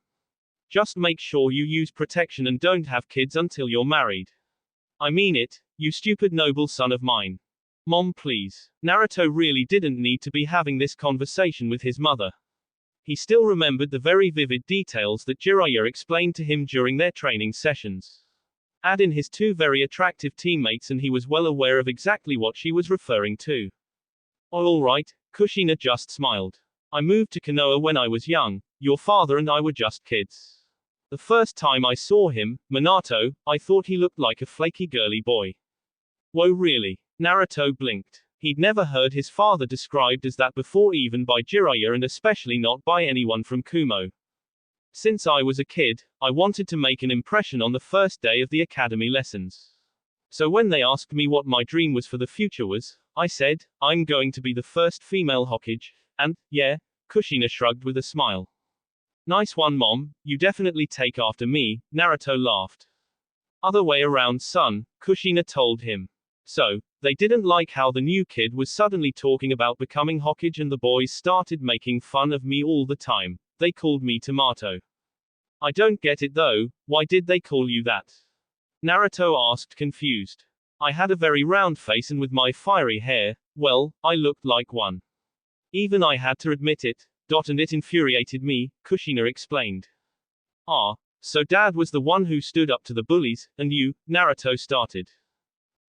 Just make sure you use protection and don't have kids until you're married. I mean it, you stupid noble son of mine. Mom, please. Naruto really didn't need to be having this conversation with his mother. He still remembered the very vivid details that Jiraiya explained to him during their training sessions. Add in his two very attractive teammates and he was well aware of exactly what she was referring to. Oh, alright, Kushina just smiled. I moved to Konoha when I was young, your father and I were just kids. The first time I saw him, Minato, I thought he looked like a flaky girly boy. Whoa, really? Naruto blinked. He'd never heard his father described as that before, even by Jiraiya, and especially not by anyone from Kumo. Since I was a kid, I wanted to make an impression on the first day of the academy lessons. So when they asked me what my dream was for the future was, I said, I'm going to be the first female Hokage, and, yeah, Kushina shrugged with a smile. Nice one, Mom, you definitely take after me, Naruto laughed. Other way around, son, Kushina told him. So, they didn't like how the new kid was suddenly talking about becoming Hokage and the boys started making fun of me all the time. They called me Tomato. I don't get it though, why did they call you that? Naruto asked, confused. I had a very round face and with my fiery hair, well, I looked like one. Even I had to admit it, and it infuriated me, Kushina explained. Ah, so Dad was the one who stood up to the bullies, and you, Naruto started.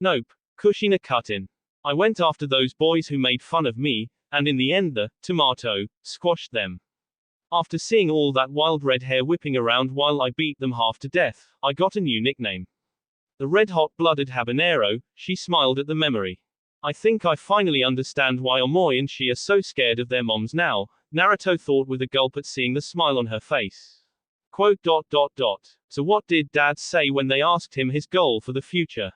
Nope, Kushina cut in. I went after those boys who made fun of me, and in the end the Tomato squashed them. After seeing all that wild red hair whipping around while I beat them half to death, I got a new nickname. The red-hot-blooded habanero, she smiled at the memory. I think I finally understand why Omoi and she are so scared of their moms now, Naruto thought with a gulp at seeing the smile on her face. Quote. So what did Dad say when they asked him his goal for the future?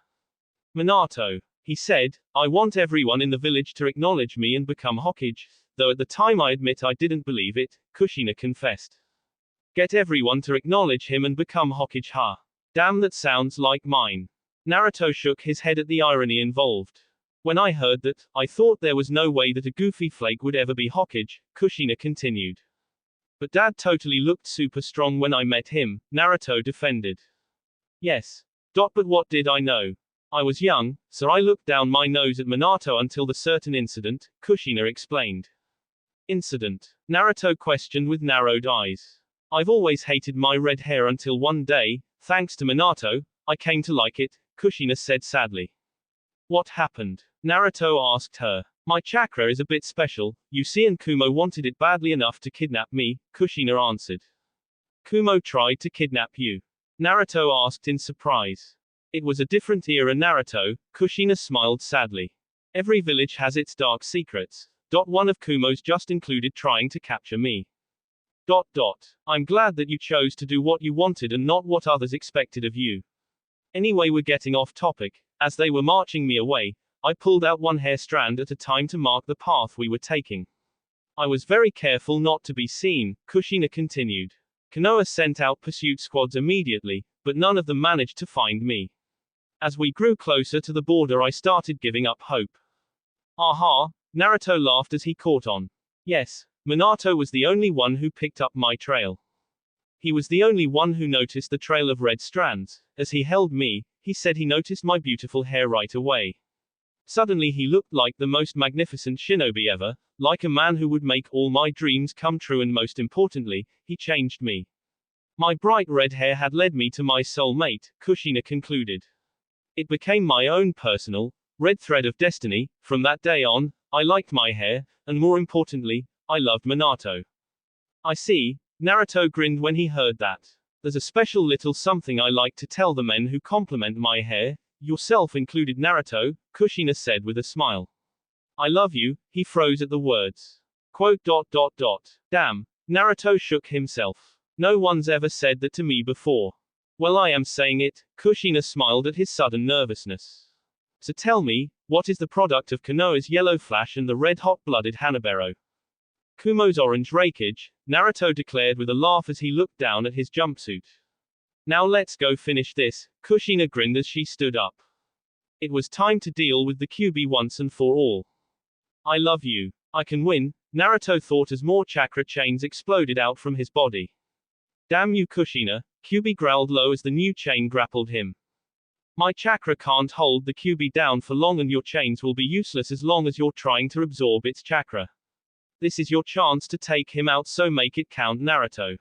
Minato. He said, I want everyone in the village to acknowledge me and become Hokage, though at the time I admit I didn't believe it, Kushina confessed. Get everyone to acknowledge him and become Hokage, huh? Damn, that sounds like mine. Naruto shook his head at the irony involved. When I heard that, I thought there was no way that a goofy flake would ever be Hokage, Kushina continued. But Dad totally looked super strong when I met him, Naruto defended. Yes. But what did I know? I was young, so I looked down my nose at Minato until the certain incident, Kushina explained. Incident? Naruto questioned with narrowed eyes. I've always hated my red hair until one day, thanks to Minato, I came to like it, Kushina said sadly. What happened? Naruto asked her. My chakra is a bit special, you see, and Kumo wanted it badly enough to kidnap me, Kushina answered. Kumo tried to kidnap you? Naruto asked in surprise. It was a different era, Naruto, Kushina smiled sadly. Every village has its dark secrets. One of Kumo's just included trying to capture me. I'm glad that you chose to do what you wanted and not what others expected of you. Anyway, we're getting off topic. As they were marching me away, I pulled out one hair strand at a time to mark the path we were taking. I was very careful not to be seen, Kushina continued. Konoha sent out pursuit squads immediately, but none of them managed to find me. As we grew closer to the border, I started giving up hope. Aha, Naruto laughed as he caught on. Yes, Minato was the only one who picked up my trail. He was the only one who noticed the trail of red strands. As he held me, he said he noticed my beautiful hair right away. Suddenly he looked like the most magnificent shinobi ever, like a man who would make all my dreams come true, and most importantly, he changed me. My bright red hair had led me to my soulmate, Kushina concluded. It became my own personal, red thread of destiny. From that day on, I liked my hair, and more importantly, I loved Minato. I see, Naruto grinned when he heard that. There's a special little something I like to tell the men who compliment my hair, yourself included, Naruto, Kushina said with a smile. I love you, he froze at the words. Quote. Damn, Naruto shook himself. No one's ever said that to me before. Well, I am saying it, Kushina smiled at his sudden nervousness. So tell me, what is the product of Konoha's yellow flash and the red-hot-blooded Hanabero? Kumo's orange raikage, Naruto declared with a laugh as he looked down at his jumpsuit. Now let's go finish this, Kushina grinned as she stood up. It was time to deal with the Kyuubi once and for all. I love you. I can win, Naruto thought as more chakra chains exploded out from his body. Damn you, Kushina, Kyuubi growled low as the new chain grappled him. My chakra can't hold the Kyuubi down for long, and your chains will be useless as long as you're trying to absorb its chakra. This is your chance to take him out, so make it count, Naruto.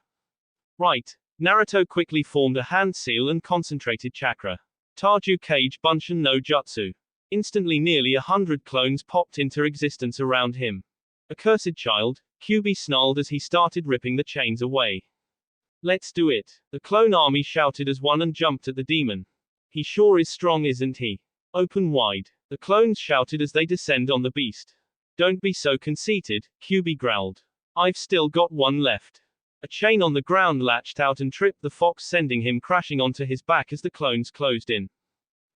Right. Naruto quickly formed a hand seal and concentrated chakra. Taju Kage Bunshin no Jutsu. Instantly nearly 100 clones popped into existence around him. Accursed child, Kyuubi snarled as he started ripping the chains away. Let's do it. The clone army shouted as one and jumped at the demon. He sure is strong, isn't he? Open wide. The clones shouted as they descend on the beast. Don't be so conceited, Kyuubi growled. I've still got one left. A chain on the ground latched out and tripped the fox, sending him crashing onto his back as the clones closed in.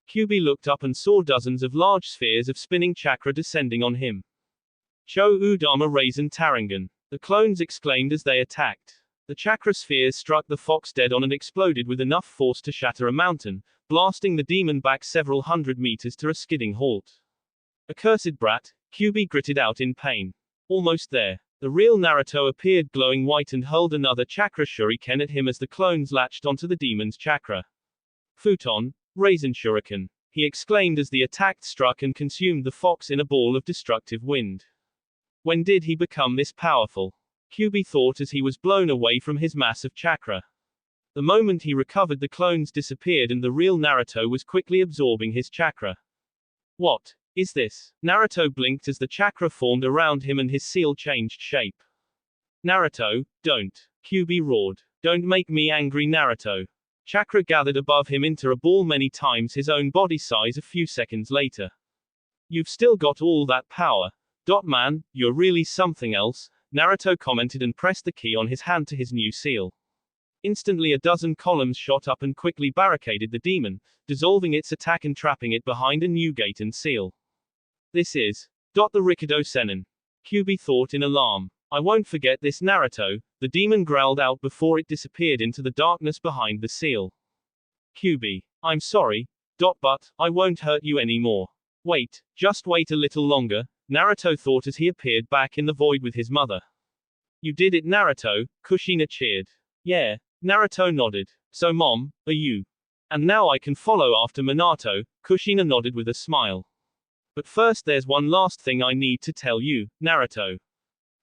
Kyuubi looked up and saw dozens of large spheres of spinning chakra descending on him. Cho Udama Raisin Tarangan. The clones exclaimed as they attacked. The chakra spheres struck the fox dead on and exploded with enough force to shatter a mountain, blasting the demon back several hundred meters to a skidding halt. Accursed brat, Kyuubi gritted out in pain. Almost there. The real Naruto appeared glowing white and hurled another chakra shuriken at him as the clones latched onto the demon's chakra. Futon, Raisin Shuriken, he exclaimed as the attack struck and consumed the fox in a ball of destructive wind. When did he become this powerful? Kyuubi thought as he was blown away from his mass of chakra. The moment he recovered, the clones disappeared and the real Naruto was quickly absorbing his chakra. What is this? Naruto blinked as the chakra formed around him and his seal changed shape. Naruto, don't. Kyuubi roared. Don't make me angry, Naruto. Chakra gathered above him into a ball many times his own body size a few seconds later. You've still got all that power. Man, you're really something else, Naruto commented and pressed the key on his hand to his new seal. Instantly a dozen columns shot up and quickly barricaded the demon, dissolving its attack and trapping it behind a new gate and seal. This is the Rikudo Sennin. Kyuubi thought in alarm. I won't forget this, Naruto, the demon growled out before it disappeared into the darkness behind the seal. Kyuubi, I'm sorry, but I won't hurt you anymore. Wait, just wait a little longer, Naruto thought as he appeared back in the void with his mother. You did it, Naruto, Kushina cheered. Yeah, Naruto nodded. So Mom, are you? And now I can follow after Minato, Kushina nodded with a smile. But first there's one last thing I need to tell you, Naruto.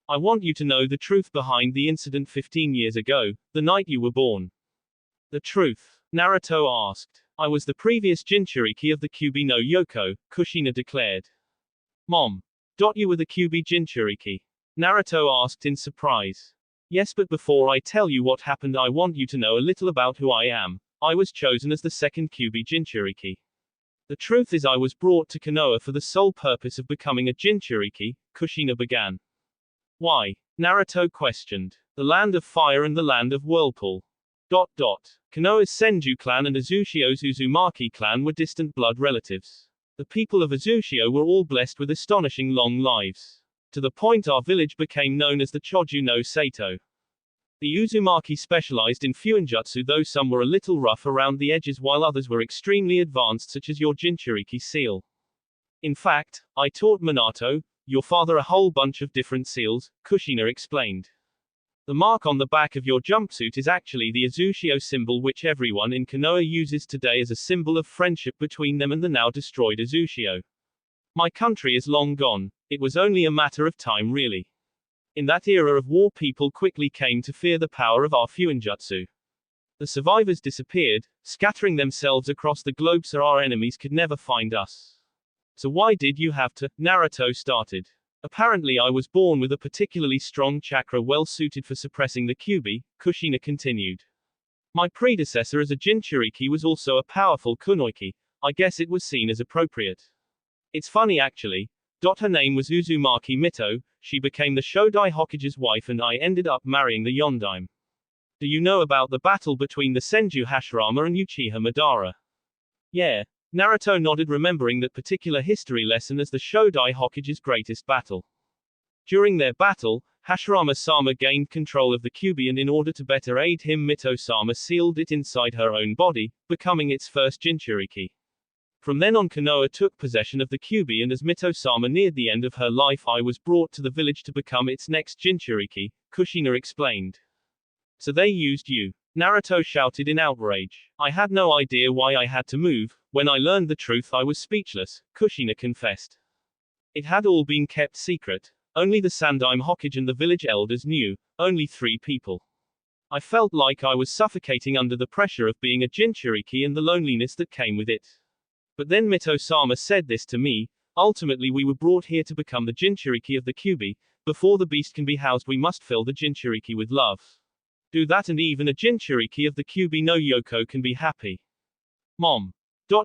I want you to know the truth behind the incident 15 years ago, the night you were born. The truth? Naruto asked. I was the previous Jinchuriki of the Kyuubi no Yoko, Kushina declared. Mom. You were the Kyuubi Jinchuriki? Naruto asked in surprise. Yes, but before I tell you what happened, I want you to know a little about who I am. I was chosen as the second Kyuubi Jinchuriki. The truth is I was brought to Konoha for the sole purpose of becoming a Jinchuriki, Kushina began. Why? Naruto questioned. The land of fire and the land of whirlpool. Konoha's Senju clan and Azushio's Uzumaki clan were distant blood relatives. The people of Azushio were all blessed with astonishing long lives. To the point our village became known as the Choju no Sato. The Uzumaki specialized in fuinjutsu, though some were a little rough around the edges while others were extremely advanced, such as your Jinchuriki seal. In fact, I taught Minato, your father, a whole bunch of different seals, Kushina explained. The mark on the back of your jumpsuit is actually the Azushio symbol, which everyone in Konoha uses today as a symbol of friendship between them and the now destroyed Azushio. My country is long gone. It was only a matter of time, really. In that era of war, people quickly came to fear the power of our fuinjutsu. The survivors disappeared, scattering themselves across the globe so our enemies could never find us. So why did you have to? Naruto started. Apparently I was born with a particularly strong chakra well suited for suppressing the Kyuubi, Kushina continued. My predecessor as a Jinchuriki was also a powerful Kunoiki. I guess it was seen as appropriate. It's funny actually. Her name was Uzumaki Mito, she became the Shodai Hokage's wife and I ended up marrying the Yondaime. Do you know about the battle between the Senju Hashirama and Uchiha Madara? Yeah. Naruto nodded, remembering that particular history lesson as the Shodai Hokage's greatest battle. During their battle, Hashirama-sama gained control of the Kyuubi and in order to better aid him, Mito-sama sealed it inside her own body, becoming its first Jinchuriki. From then on, Konoha took possession of the Kyuubi, and as Mito-sama neared the end of her life, I was brought to the village to become its next Jinchuriki, Kushina explained. So they used you? Naruto shouted in outrage. I had no idea why I had to move. When I learned the truth, I was speechless, Kushina confessed. It had all been kept secret. Only the Sandaime Hokage and the village elders knew, only 3 people. I felt like I was suffocating under the pressure of being a Jinchuriki and the loneliness that came with it. But then Mito-sama said this to me, ultimately we were brought here to become the Jinchuriki of the Kyuubi. Before the beast can be housed, we must fill the Jinchuriki with love. Do that and even a Jinchuriki of the Kyuubi no Yoko can be happy. Mom.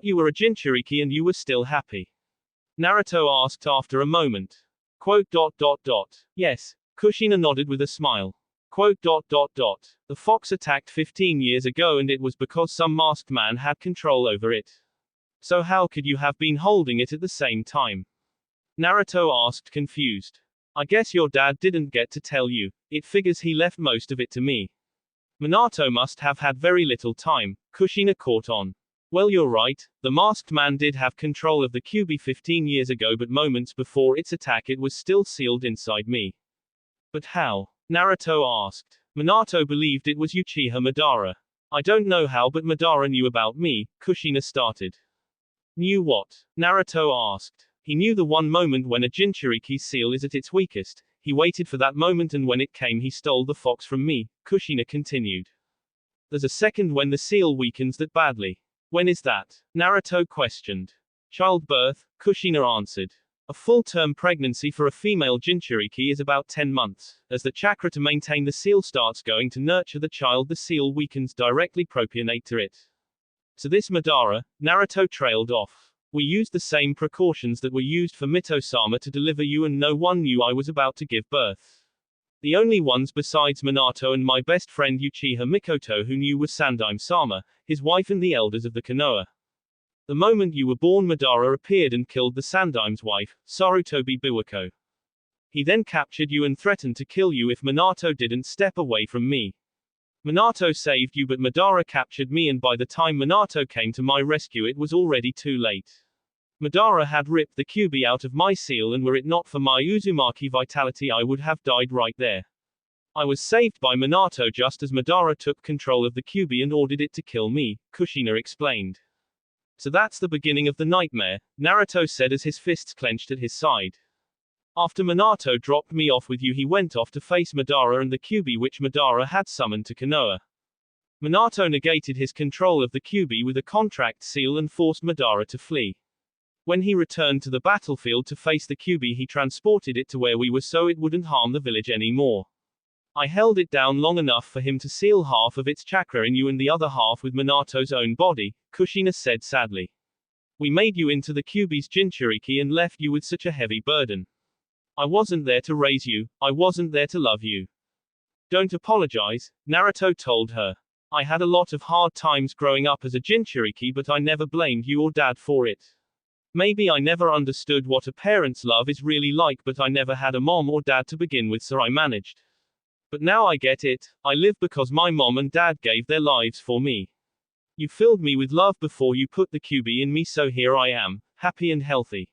You were a Jinchuriki and you were still happy? Naruto asked after a moment. Yes, Kushina nodded with a smile. The fox attacked 15 years ago and it was because some masked man had control over it. So how could you have been holding it at the same time? Naruto asked, confused. I guess your dad didn't get to tell you. It figures he left most of it to me. Minato must have had very little time, Kushina caught on. Well, you're right, the masked man did have control of the Kyuubi 15 years ago, but moments before its attack it was still sealed inside me. But how? Naruto asked. Minato believed it was Uchiha Madara. I don't know how, but Madara knew about me, Kushina started. Knew what? Naruto asked. He knew the one moment when a Jinchuriki seal is at its weakest. He waited for that moment, and when it came he stole the fox from me, Kushina continued. There's a second when the seal weakens that badly. When is that? Naruto questioned. Childbirth, Kushina answered. A full-term pregnancy for a female Jinchuriki is about 10 months. As the chakra to maintain the seal starts going to nurture the child, the seal weakens directly propionate to it. To this Madara, Naruto trailed off. We used the same precautions that were used for Mito-sama to deliver you, and no one knew I was about to give birth. The only ones besides Minato and my best friend Uchiha Mikoto who knew was Sandaime-sama, his wife, and the elders of the Konoha. The moment you were born, Madara appeared and killed the Sandaime's wife, Sarutobi Biwako. He then captured you and threatened to kill you if Minato didn't step away from me. Minato saved you, but Madara captured me, and by the time Minato came to my rescue it was already too late. Madara had ripped the Kyuubi out of my seal, and were it not for my Uzumaki vitality I would have died right there. I was saved by Minato just as Madara took control of the Kyuubi and ordered it to kill me, Kushina explained. So that's the beginning of the nightmare, Naruto said as his fists clenched at his side. After Minato dropped me off with you, he went off to face Madara and the Kyuubi which Madara had summoned to Konoha. Minato negated his control of the Kyuubi with a contract seal and forced Madara to flee. When he returned to the battlefield to face the Kyuubi, he transported it to where we were so it wouldn't harm the village anymore. I held it down long enough for him to seal half of its chakra in you and the other half with Minato's own body, Kushina said sadly. We made you into the Kyuubi's Jinchuriki and left you with such a heavy burden. I wasn't there to raise you, I wasn't there to love you. Don't apologize, Naruto told her. I had a lot of hard times growing up as a Jinchuriki, but I never blamed you or dad for it. Maybe I never understood what a parent's love is really like, but I never had a mom or dad to begin with, so I managed. But now I get it, I live because my mom and dad gave their lives for me. You filled me with love before you put the Kyuubi in me, so here I am, happy and healthy.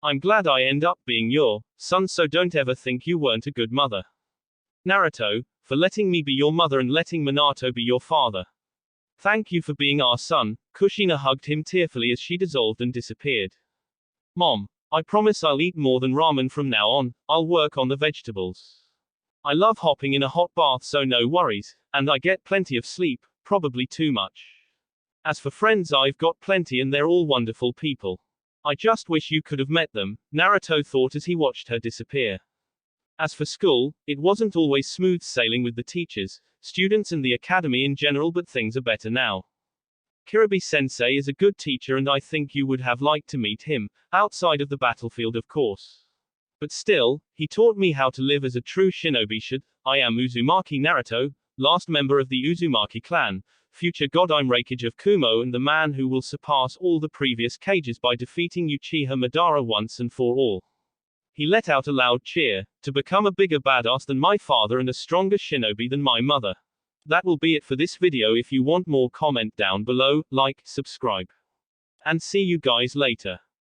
I'm glad I end up being your son, so don't ever think you weren't a good mother. Naruto, for letting me be your mother and letting Minato be your father. Thank you for being our son, Kushina hugged him tearfully as she dissolved and disappeared. Mom, I promise I'll eat more than ramen from now on, I'll work on the vegetables. I love hopping in a hot bath, so no worries, and I get plenty of sleep, probably too much. As for friends, I've got plenty and they're all wonderful people. I just wish you could have met them, Naruto thought as he watched her disappear. As for school, it wasn't always smooth sailing with the teachers, students and the academy in general, but things are better now. Kiribi-sensei is a good teacher and I think you would have liked to meet him, outside of the battlefield of course. But still, he taught me how to live as a true shinobi should. I am Uzumaki Naruto, last member of the Uzumaki clan, future Godime Raikage of Kumo, and the man who will surpass all the previous Kages by defeating Uchiha Madara once and for all. He let out a loud cheer, to become a bigger badass than my father and a stronger shinobi than my mother. That will be it for this video. If you want more, comment down below, like, subscribe. And see you guys later.